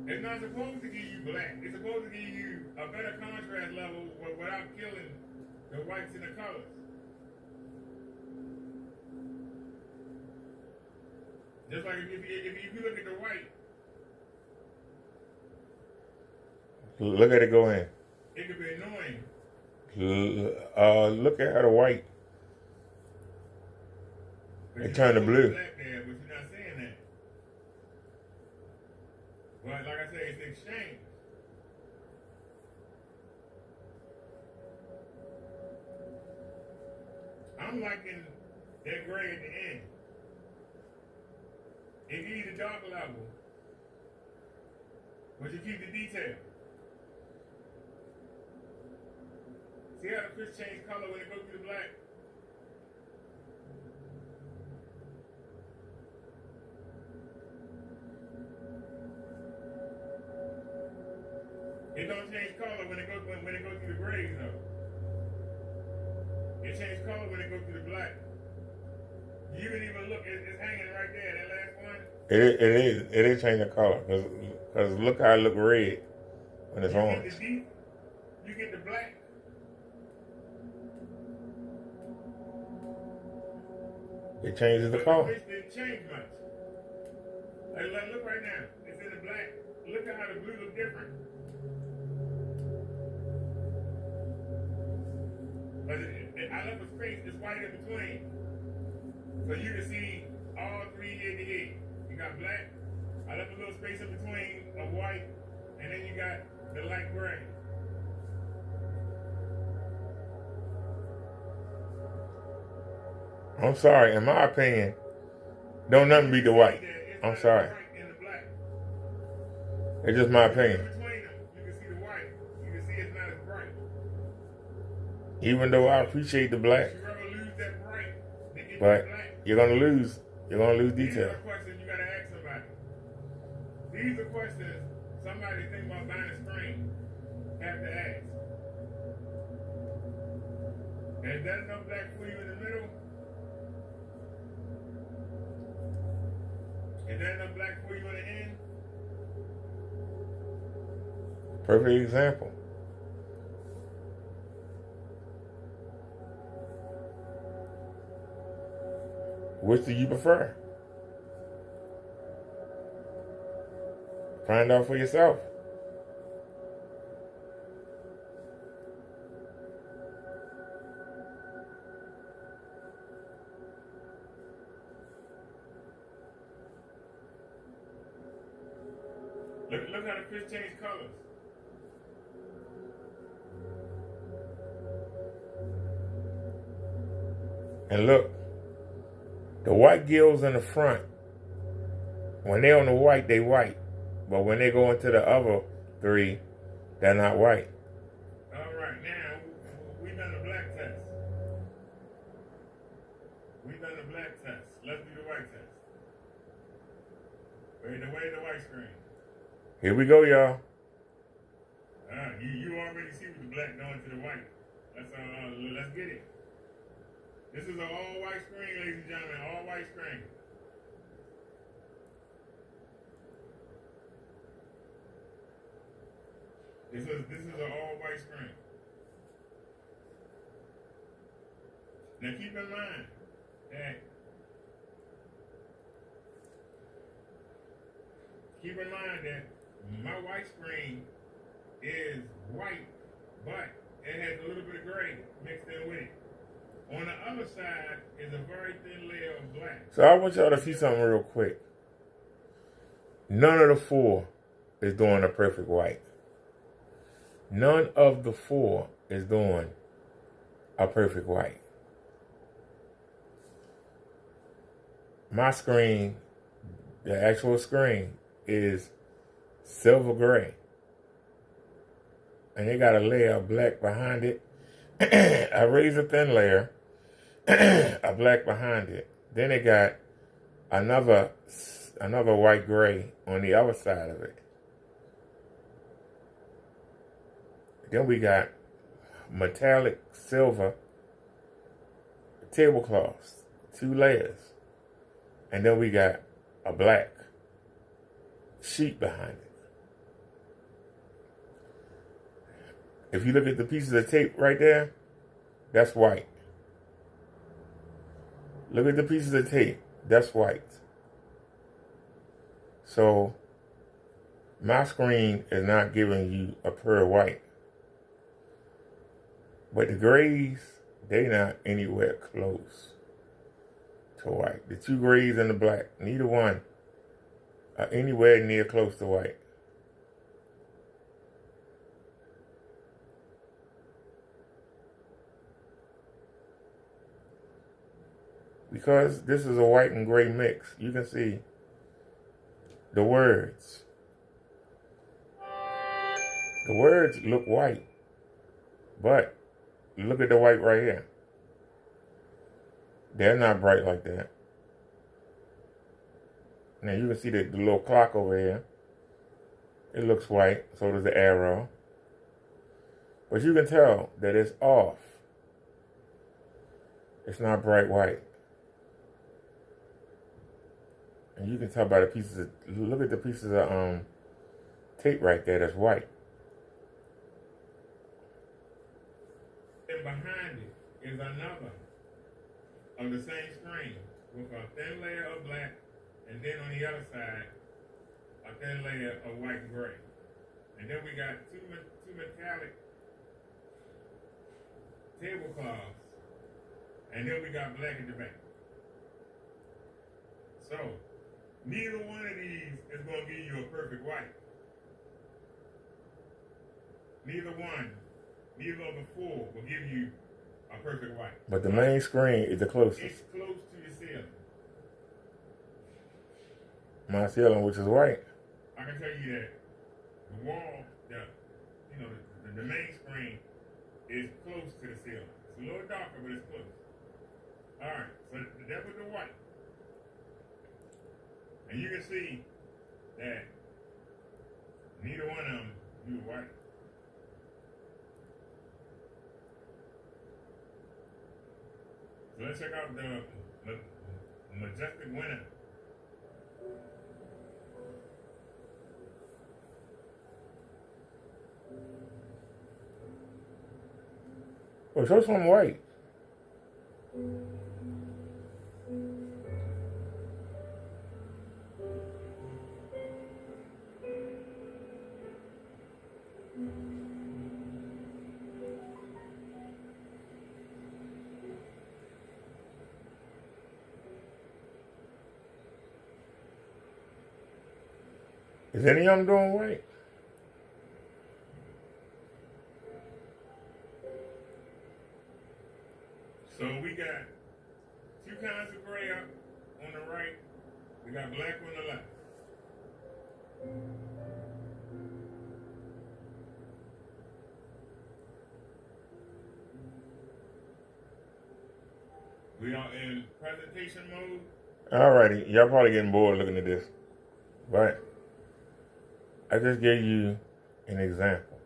It's not supposed to give you black. It's supposed to give you a better contrast level without killing the whites and the colors. Just like if you look at the white, Look at it go in. it could be annoying. Look at how the white. It turned to blue. Black there, but you're not saying that. Well, like I said, it's exchange. I'm liking that gray at the end. It gives you the dark level, but you keep the detail. See how the fish change color when it goes through the black? It don't change color when it goes through the grays though. It changes color when it goes through the black. You can even look, it's hanging right there, that last one. It is changing color because look how it look red when it's You get orange. the deep, you get the black. It changes the But color. fish didn't change much. Like, look right now, it's in the black. Look at how the blue look different. But I left a space that's white in between. So you can see all three head to head. You got black, I left a little space in between of white, and then you got the light gray. I'm sorry, in my opinion, don't nothing beat the white. It's I'm not sorry. bright in the black. It's just my In opinion. between them, you can see the white. You can see it's not as bright. Even though I appreciate the black, You rather lose that bright than get but that black. you're gonna lose. You're gonna lose These detail. are questions you gotta ask somebody. These are questions somebody think about buying a screen have to ask. And is that enough black for you in the middle? Is that enough black for you in the end? Perfect example. Which do you prefer? Find out for yourself. Look how the fish change colors. And look, the white gills in the front, when they're on the white, they white. But when they go into the other three, they're not white. All right, now we done the black test. We done the black test. Let's do the white test. Wait, the white screen. Here we go, y'all. You already see what the black doing to the white. Let's get it. This is an all white screen, ladies and gentlemen. All white screen. This is an all white screen. Now keep in mind that my white screen is white, but it has a little bit of gray mixed in with it. On the other side is a very thin layer of black. So I want y'all to see something real quick. None of the four is doing a perfect white. None of the four is doing a perfect white. My screen, the actual screen, is silver gray. And they got a layer of black behind it. A razor thin layer of black behind it. Then they got another white gray on the other side of it. Then we got metallic silver tablecloths, 2 layers. And then we got a black sheet behind it. If you look at the pieces of tape right there, that's white. Look at the pieces of tape, that's white. So my screen is not giving you a pure white. But the grays, they not anywhere close to white. The 2 grays and the black, neither one are anywhere near close to white. Because this is a white and gray mix, you can see the words. The words look white, but look at the white right here. They're not bright like that. Now you can see the little clock over here. It looks white, so does the arrow. But you can tell that it's off. It's not bright white. And you can tell by the pieces of, look at the pieces of tape right there that's white. And behind it is another of the same screen with a thin layer of black, and then on the other side, a thin layer of white and gray. And then we got two metallic tablecloths, and then we got black in the back. So, neither one of these is going to give you a perfect white. Neither of the 4 will give you a perfect white. But the main screen is the closest. It's close to the ceiling. My ceiling, which is white. I can tell you that the wall, the main screen is close to the ceiling. It's a little darker, but it's close. All right, so that was the white. And you can see that neither one of them do white. So let's check out the Majestic winner. Well, show some white. Is any of them doing white? So we got 2 kinds of gray up on the right. We got black on the left. We are in presentation mode. Alrighty, y'all probably getting bored looking at this, but I just gave you an example.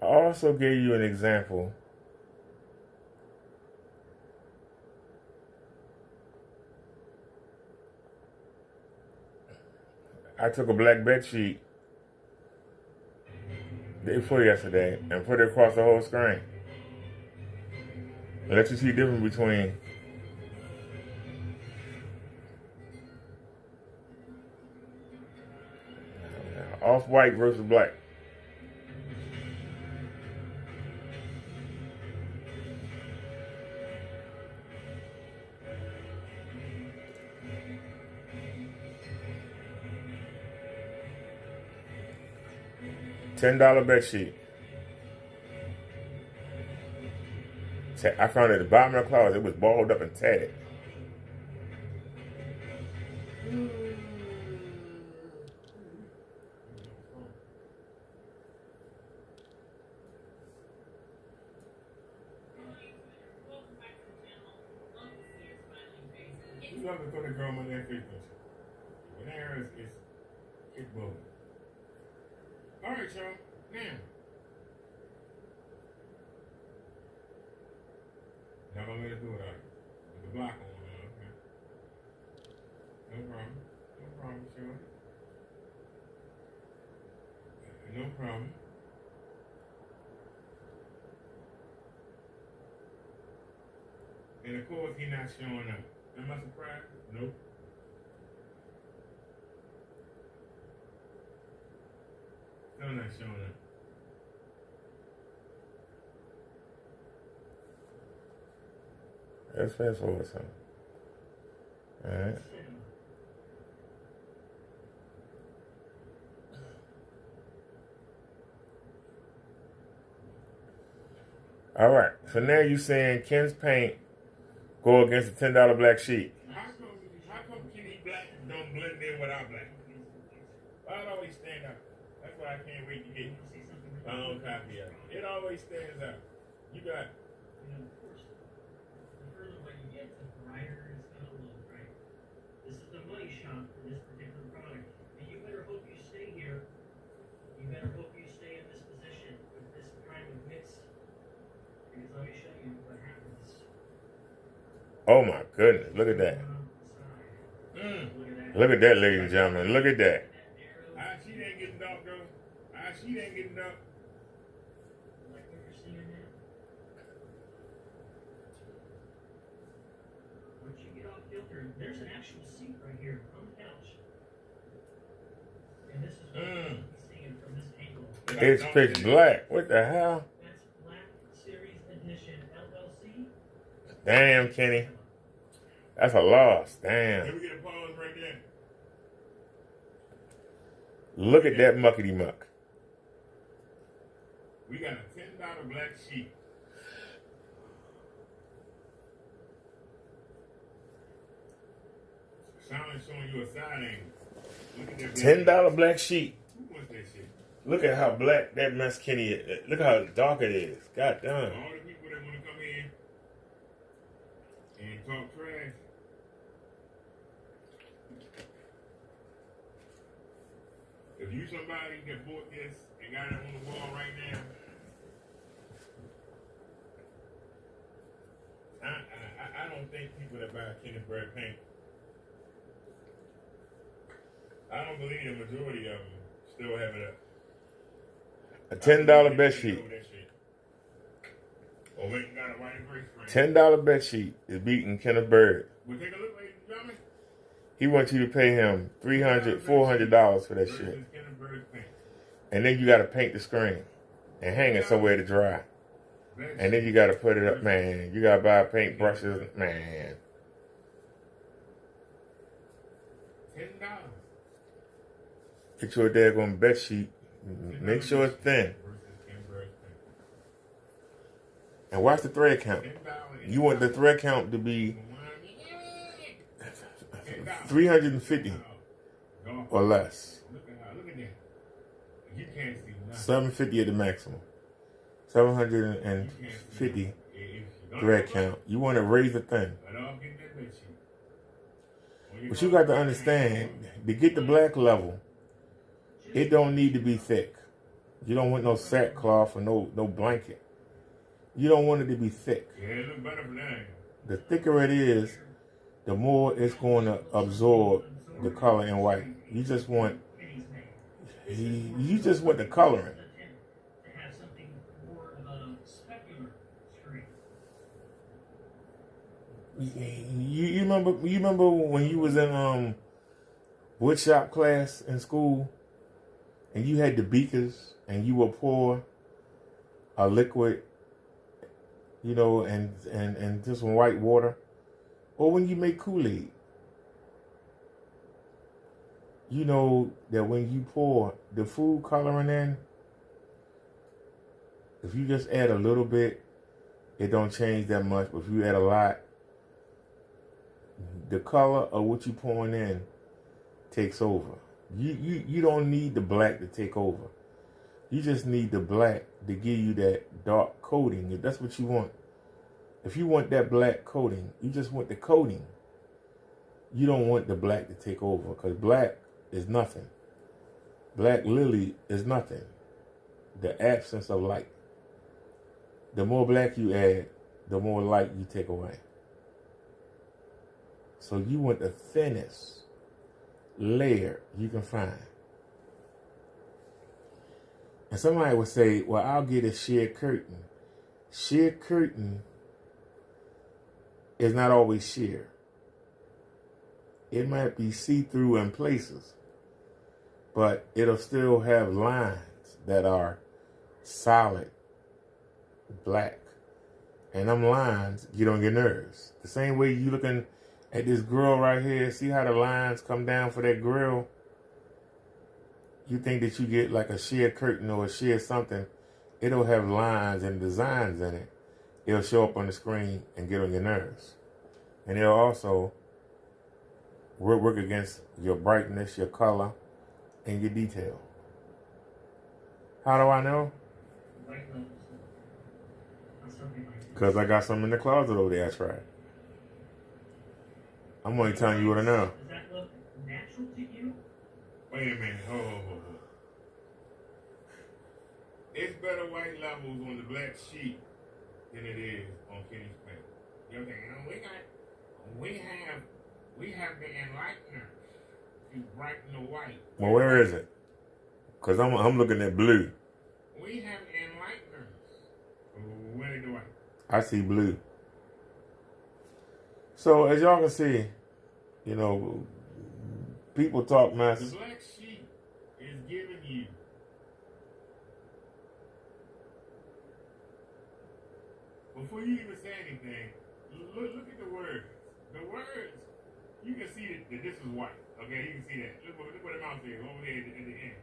I also gave you an example I took a black bed sheet day before yesterday and put it across the whole screen. Let you see the difference between off-white versus black. $10 bed sheet. I found it at the bottom of the closet. It was balled up and tatted. You love to throw the girl on their face. When there is, it's bold. All right, y'all. Now, y'all gonna let us do it, all right? With the block on, okay? No problem. No problem, sure. No problem. And of course, he's not showing up. Am I surprised? Nope. Still not showing up. Let's fast forward some. Alright. Alright. So now you saying Ken's paint go against the $10 black sheet. How come Kenny Black don't blend in with our black? Why it always stand out? That's why I can't wait to get my own copy of it. It always stands out. You got Of course, the further away you get, the brighter it's gonna look, right? This is the money shot for this particular product, and you better hope you stay here. You better hope you stay in this position with this kind of mix, because let me show you what happens. Oh my goodness. Look at that. Look at that, ladies and gentlemen. Look at that. she ain't getting dark though. She ain't getting dark. Like what you're seeing now. Once you get off kilter, there's an actual seat right here on the couch. And this is what you're seeing from this angle. It's pitch black. What the hell? That's Black Series Edition LLC. Damn, Kenny. That's a loss. Can Damn. we get a pause right there? Look at that muckety muck. We got a $10 black sheet. Sound showing you a side angle. Look at that. $10 black sheet. Who wants that shit? Look at how black that mess Kenny is. Look how dark it is. God damn. All the people that want to come in and talk trash. If you somebody that bought this and got it on the wall right now, I don't think people that buy Kenneth Bird paint, I don't believe the majority of them still have it up. A $10 bed sheet. Or went and got a white and gray screen. $10 bed sheet is beating Kenneth Bird. Well, take a look, ladies and gentlemen. He wants you to pay him $300, $400 for that shit. Versus Kenneth Bird's paint. And then you got to paint the screen and hang it somewhere to dry. And then you got to put it up, man. You got to buy paint brushes, man. $10. Get you a daggone bed sheet. Make sure it's thin. Versus Kenneth Bird's paint. And watch the thread count. $10. You want the thread count to be 350 or less. Look at that. You can't see nothing. 750 at the maximum. 750. thread count. You want to raise the thin. Let off get that bed sheet. When But you got to understand, to get the black level, it don't need to be thick. You don't want no sackcloth or no blanket. You don't want it to be thick. Yeah, it look better from that angle. The thicker it is, the more it's going to absorb the color in white. You just want the coloring. To have something more of a specular screen. You remember when you was in woodshop class in school, and you had the beakers, and you would pour a liquid, and just some white water, or when you make Kool-Aid. You know that when you pour the food coloring in, if you just add a little bit, it don't change that much. But if you add a lot, the color of what you pouring in takes over. You don't need the black to take over. You just need the black to give you that dark coating. If that's what you want. If you want that black coating, you just want the coating. You don't want the black to take over, because black is nothing. Black lily is nothing. The absence of light. The more black you add, the more light you take away. So you want the thinnest layer you can find. And somebody would say, well, I'll get a sheer curtain. Sheer curtain is not always sheer. It might be see-through in places, but it'll still have lines that are solid black. And them lines get on your nerves. The same way you looking at this grill right here, see how the lines come down for that grill? You think that you get like a sheer curtain or a sheer something, it'll have lines and designs in it. It'll show up on the screen and get on your nerves. And it'll also work against your brightness, your color, and your detail. How do I know? White levels. On something like this. Because I got some in the closet over there I tried. I'm only telling you what I know. Does that look natural to you? Wait a minute. Hold. It's better white levels on the black sheet than it is on Kenny's paint. You know what I'm saying? We have the enlightener to brighten the white. Well, where is it? Because I'm looking at blue. We have enlighteners. Where do I? I see blue. So as y'all can see, people talk The mess. black sheet is giving you before you even say anything, look at the words. The words, you can see that this is white. Okay, you can see that. Look what the mouth is over there at the end.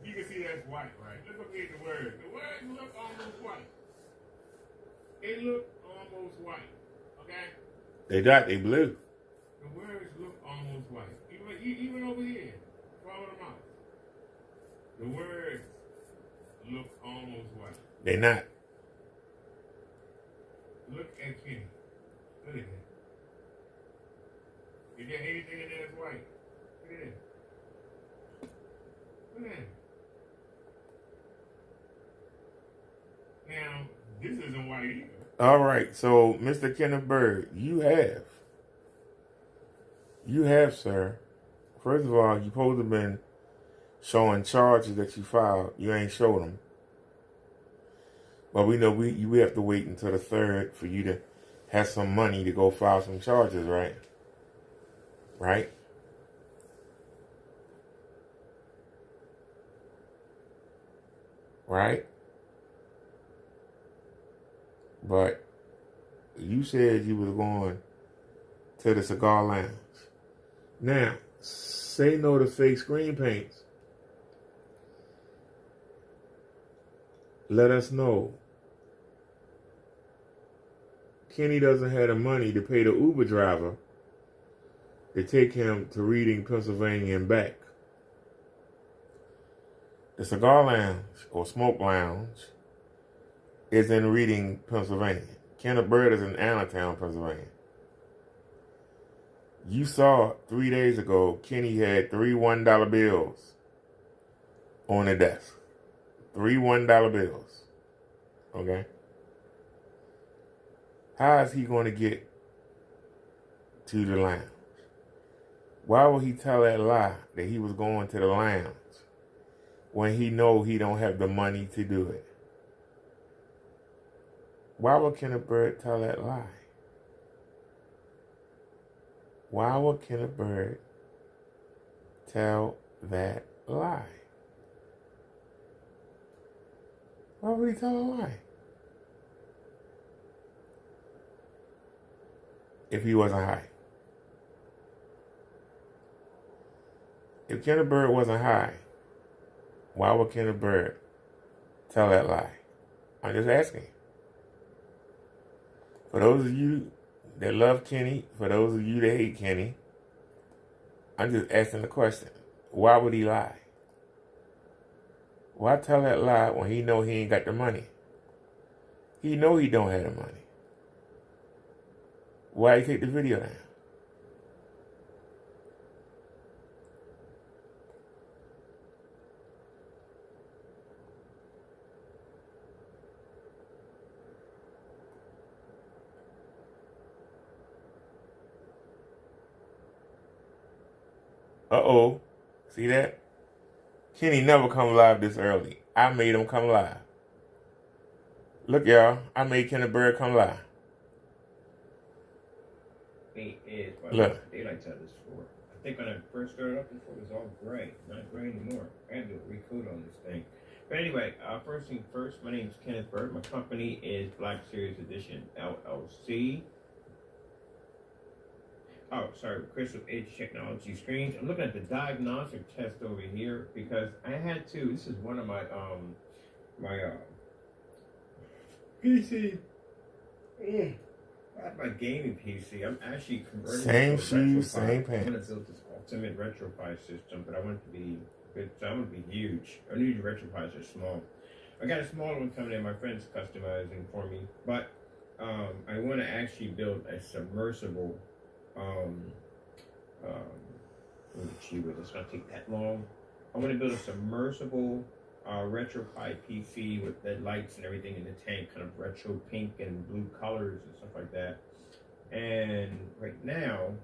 You can see that's white, right? Look up here at the words. The words look almost white. They look almost white. Okay? They blue. The words look almost white. Even over here. Follow them out. The words look almost white. They not. Look at Kenny. Look at that. Is there anything in there that's white? Look at that. Look at that. Now, this isn't white either. All right, so Mr. Kenneth Bird, you have, sir. First of all, you supposed to have been showing charges that you filed. You ain't showed them. But we know we have to wait until the 3rd for you to have some money to go file some charges, right? Right? Right? But you said you was going to the cigar lounge. Now, say no to fake screen paints. Let us know. Kenny doesn't have the money to pay the Uber driver to take him to Reading, Pennsylvania and back. The cigar lounge or smoke lounge is in Reading, Pennsylvania. Kenneth Bird is in Allentown, Pennsylvania. You saw 3 days ago, Kenny had 3 $1 bills on the desk. 3 $1 bills. Okay? How is he going to get to the lounge? Why would he tell that lie that he was going to the lounge when he know he don't have the money to do it? Why would Kenneth Bird tell that lie? Why would Kenneth Bird tell that lie? Why would he tell a lie? If he wasn't high. If Kenneth Bird wasn't high, why would Kenneth Bird tell that lie? I'm just asking. For those of you that love Kenny, for those of you that hate Kenny, I'm just asking the question. Why would he lie? Why tell that lie when he know he ain't got the money? He know he don't have the money. Why he take the video down? Uh-oh. See that? Kenny never come live this early. I made him come live. Look, y'all. I made Kenneth Bird come live. It is, but Look. daylight's out this floor. I think when I first started up, this floor was all gray. Not gray anymore. I had to recoat on this thing. But anyway, first thing first, my name is Kenneth Bird. My company is Black Series Edition LLC. Oh, sorry, Crystal Edge Technology Screens. I'm looking at the diagnostic test over here because I had to. This is one of my PC. I have my gaming PC. I'm actually converting. Same it to a shoes, RetroPie. same I'm gonna pants. build this ultimate RetroPie system, but I want it to be good. So I want it to be huge. I need RetroPies are small. I got a smaller one coming in. My friend's customizing for me, but I want to actually build a submersible. It's gonna take that long. I want to build a submersible RetroPie PC with the lights and everything in the tank, kind of retro pink and blue colors and stuff like that. And right now,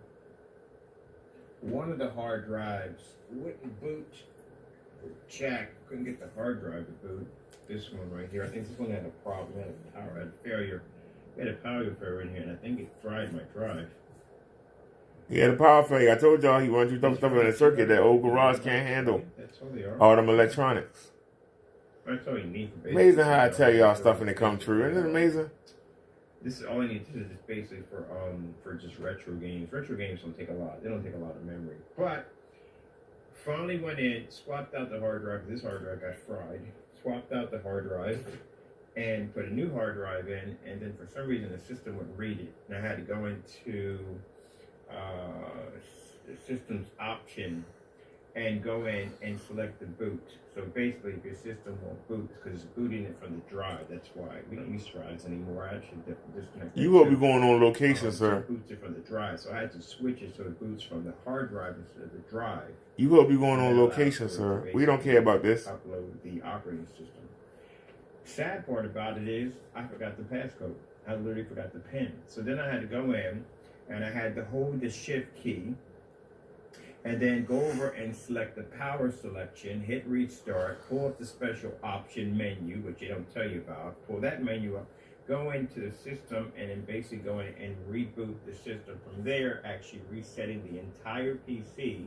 one of the hard drives wouldn't boot. Jack couldn't get the hard drive to boot. This one right here, I think this one had a problem. It had a failure. We had a power failure in here, and I think it fried my drive. He had a power failure. I told y'all he wanted you to dump stuff in the circuit that old garage can't handle. That's all they are. All them electronics. That's all you need for basic. Amazing how I tell y'all stuff and it come true. Isn't it amazing? This is all I need to do is just basically for just retro games. Retro games don't take a lot. They don't take a lot of memory. But finally went in, swapped out the hard drive. This hard drive got fried. Swapped out the hard drive and put a new hard drive in. And then for some reason the system wouldn't read it, and I had to go into the system's option and go in and select the boot. So basically, if your system won't boot because it's booting it from the drive, that's why we don't use drives anymore. I actually disconnect. You will be going on location, So sir. it boots it from the drive, so I had to switch it so it boots from the hard drive instead of the drive. You will be going And on that allows location, for it sir. to We don't care about this. Upload the operating system. Sad part about it is I forgot the passcode. I literally forgot the PIN. So then I had to go in and I had to hold the shift key and then go over and select the power selection, hit restart, pull up the special option menu, which they don't tell you about, pull that menu up, go into the system, and then basically go in and reboot the system. From there, actually resetting the entire PC,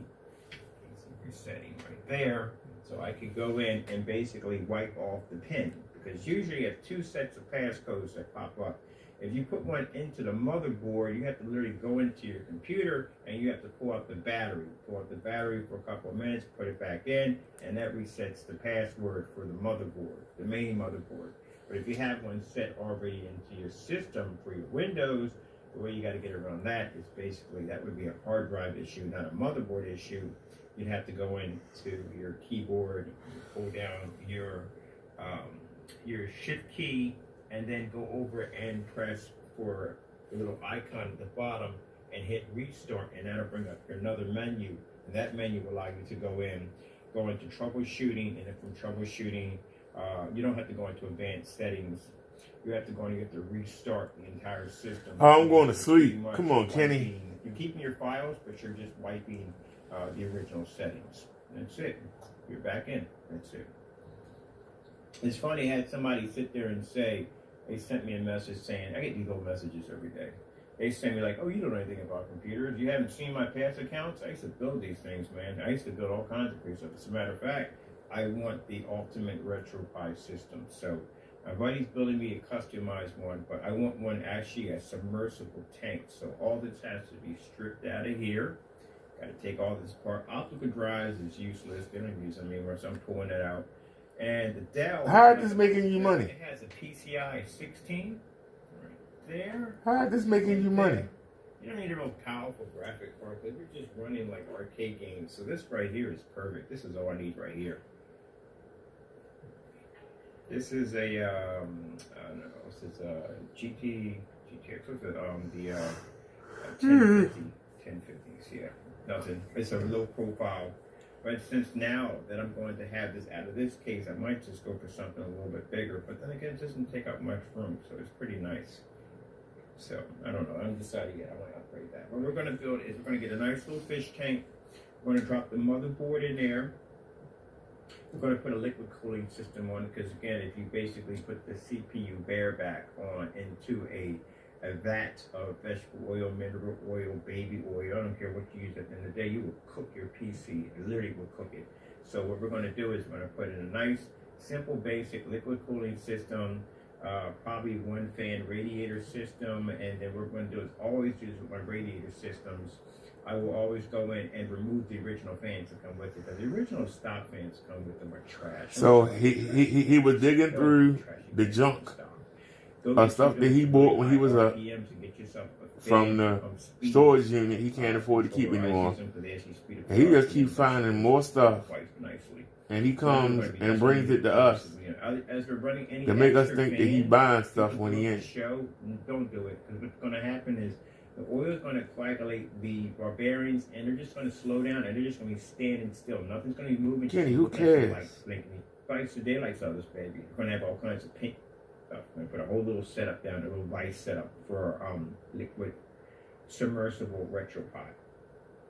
resetting right there, so I could go in and basically wipe off the PIN. Because usually you have two sets of passcodes that pop up. If you put one into the motherboard, you have to literally go into your computer and you have to pull out the battery. Pull out the battery for a couple of minutes, put it back in, and that resets the password for the motherboard, the main motherboard. But if you have one set already into your system for your Windows, the way you got to get around that is basically that would be a hard drive issue, not a motherboard issue. You'd have to go into your keyboard, pull down your shift key, and then go over and press for the little icon at the bottom and hit restart, and that'll bring up another menu. And that menu will allow you to go into troubleshooting, and then from troubleshooting, you don't have to go into advanced settings. You have to go and you have to restart the entire system. Oh, I'm going to You're sleep. pretty much Come on, Kenny. wiping- You're keeping your files, but you're just wiping the original settings. That's it. You're back in. That's it. It's funny, I had somebody sit there and say, they sent me a message saying, I get these old messages every day. They send me like, oh, you don't know anything about computers. You haven't seen my past accounts? I used to build these things, man. I used to build all kinds of cool stuff. As a matter of fact, I want the ultimate RetroPie system. So my buddy's building me a customized one, but I want one actually a submersible tank. So all this has to be stripped out of here. Got to take all this apart. Optical drives is useless. They don't use them anymore, so I'm pulling it out. And the Dell. How is this making you money? It has a PCI 16 right there. How is this making you money? You don't need a real powerful graphic card because we're just running like arcade games. So this right here is perfect. This is all I need right here. This is a no, this is a GTX. What's it? The 1050s. Yeah, nothing. It's a low profile. But since now that I'm going to have this out of this case, I might just go for something a little bit bigger. But then again, it doesn't take up much room, so it's pretty nice. So I don't know. I'm deciding yet. I want to upgrade that. What we're going to build is we're going to get a nice little fish tank. We're going to drop the motherboard in there. We're going to put a liquid cooling system on, because again, if you basically put the CPU bareback on into a vat of vegetable oil, mineral oil, baby oil, I don't care what you use at the end of the day, you will cook your PC. It literally will cook it. So what we're going to do is we're going to put in a nice, simple, basic liquid cooling system, probably one fan radiator system, and then what we're going to do is always use with my radiator systems. I will always go in and remove the original fans that come with it. Because the original stock fans come with them are trash. So he was digging through the junk stuff that he bought when he was from the storage unit he can't afford to keep anymore. And he just keeps finding more stuff. And he comes and brings it to us to make us think that he's buying stuff when he ain't. Don't do it. Because what's going to happen is the oil is going to coagulate the barbarians, and they're just going to slow down, and they're just going to be standing still. Nothing's going to be moving. Kenny, who cares? Like the daylight saw this baby. We're going to have all kinds of pink stuff. We're going to put a whole little setup down, a little vice setup for liquid submersible RetroPie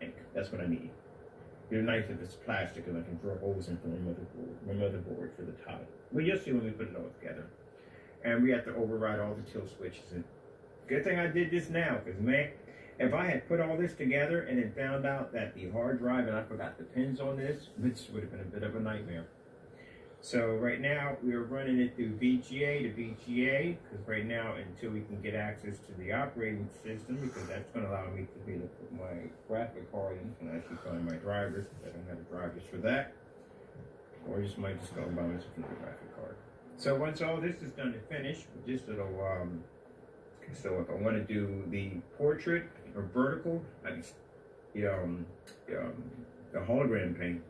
ink. That's what I need. It'd be nice if it's plastic and I can drill holes into my motherboard for the top. Well, you'll see when we put it all together. And we have to override all the kill switches. And good thing I did this now, because man, if I had put all this together and then found out that the hard drive and I forgot the pins on this would have been a bit of a nightmare. So right now we are running it through VGA to VGA, because right now until we can get access to the operating system, because that's going to allow me to be able to put my graphic card in and actually find my drivers. I don't have drivers for that, or just might just go and buy myself a graphic card. So once all this is done and finished with this little so if I want to do the portrait or vertical, like the hologram paint,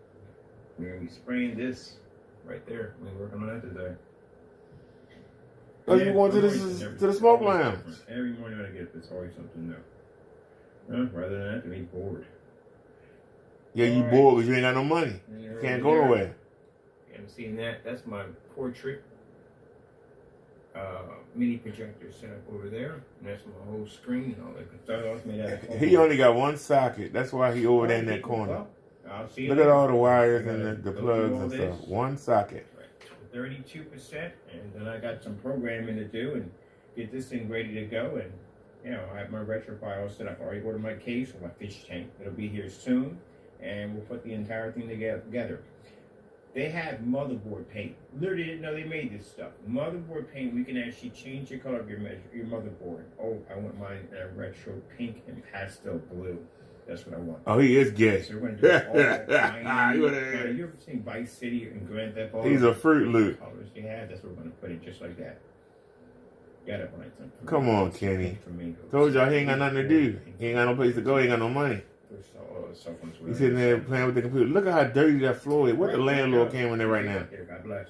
we're going to be spraying this right there. We're working on that today. Oh, you going to the smoke lounge? Every morning when I get up, it's always something new. Rather than that, to be bored. Yeah, you bored because you ain't got no money. You can't go nowhere. You haven't seen that? That's my portrait mini projector set up over there, and that's my whole screen and all that good stuff. Made out of He only got one socket. That's why he over there in that corner. I'll see. Look at all the wires and the plugs and stuff. One socket. 32%, and then I got some programming to do and get this thing ready to go. And you know, I have my RetroPie all set up. I already ordered my case for my fish tank. It'll be here soon, and we'll put the entire thing together. They have motherboard paint. Literally didn't know they made this stuff. Motherboard paint, we can actually change the color of your motherboard. Oh, I want mine in a retro pink and pastel blue. That's what I want. Oh, he is gay. So we're going to do it all. You ever seen Vice City and Grand Theft Auto? He's a Fruit Loop. Colors they have, that's what we're going to put it just like that. Gotta buy something. Come on, Kenny. Told y'all he ain't got nothing to do. He ain't got no place to go. He ain't got no money. He's sitting there playing with the computer. Look at how dirty that floor is. What the landlord came in there right now? God bless.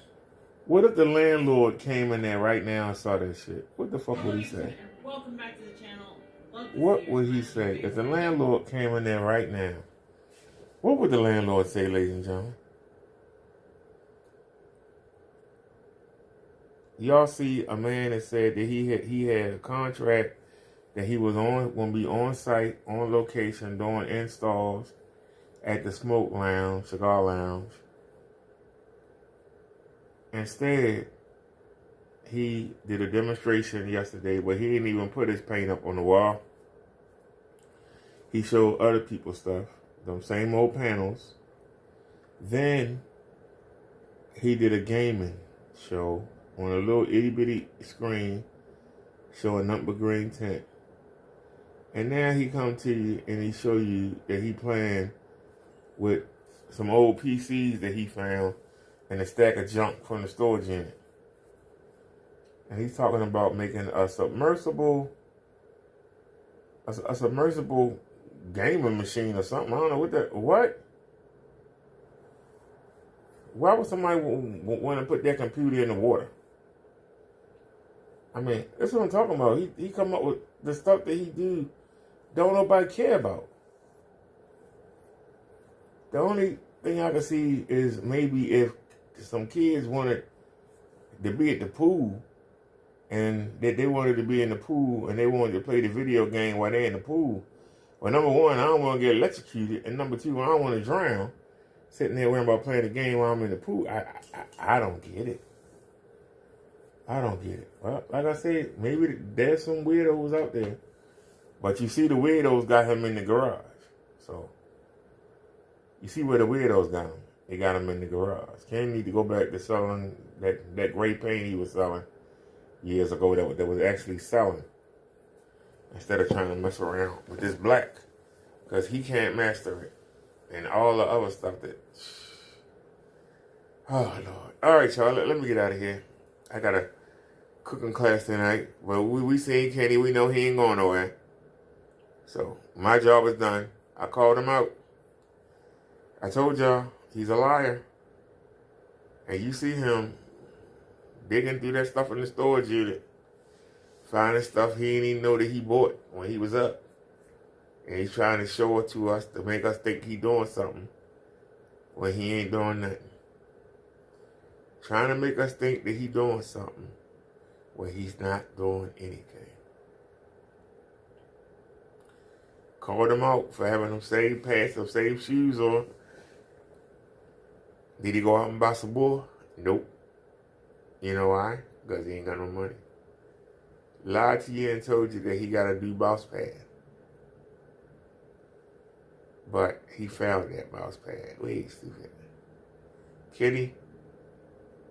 What if the landlord came in there right now and saw that shit? What the fuck would he say? Welcome back to the channel. Love to What see would you. he say if the landlord came in there right now? What would the landlord say, ladies and gentlemen? Y'all see a man that said that he had a contract that he was going to be on site, on location, doing installs at the smoke lounge, cigar lounge. Instead, he did a demonstration yesterday, but he didn't even put his paint up on the wall. He showed other people's stuff, them same old panels. Then he did a gaming show on a little itty bitty screen showing nothing but green tint. And now he come to you and he show you that he playing with some old PCs that he found and a stack of junk from the storage unit. And he's talking about making a submersible gaming machine or something. I don't know what. Why would somebody want to put their computer in the water? I mean, that's what I'm talking about. He come up with the stuff that he don't nobody care about. The only thing I can see is maybe if some kids wanted to be at the pool and that they wanted to be in the pool and they wanted to play the video game while they're in the pool. Well, number one, I don't want to get electrocuted, and number two, I don't want to drown sitting there worrying about playing the game while I'm in the pool. I don't get it. I don't get it. Well, like I said, maybe there's some weirdos out there. But you see the weirdos got him in the garage. So, you see where the weirdos got him. They got him in the garage. Can't need to go back to selling that gray paint he was selling years ago that was actually selling. Instead of trying to mess around with this black. Because he can't master it. And all the other stuff that... Oh, Lord. All right, y'all. Let me get out of here. I got a cooking class tonight. Well, we seen Kenny. We know he ain't going nowhere. So, my job is done. I called him out. I told y'all, he's a liar. And you see him digging through that stuff in the storage unit. Finding stuff he didn't even know that he bought when he was up. And he's trying to show it to us to make us think he's doing something when he ain't doing nothing. Trying to make us think that he's doing something when he's not doing anything. Called him out for having them same pants, them same shoes on. Did he go out and buy some more? Nope. You know why? Because he ain't got no money. Lied to you and told you that he got a new mouse pad. But he found that mouse pad. Wait, stupid. Kenny,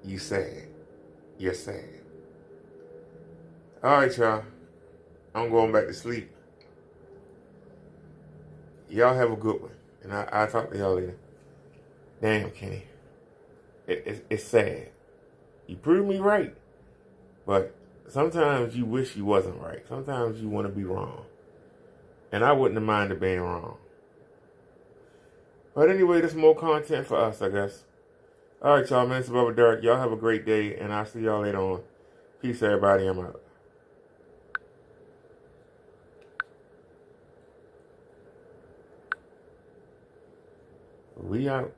you sad. You're sad. All right, y'all. I'm going back to sleep. Y'all have a good one. And I'll talk to y'all later. Damn, Kenny. It's sad. You proved me right. But sometimes you wish you wasn't right. Sometimes you want to be wrong. And I wouldn't have minded being wrong. But anyway, there's more content for us, I guess. All right, y'all, man. It's Bubba Derek. Y'all have a great day, and I'll see y'all later on. Peace, everybody. I'm out. We out.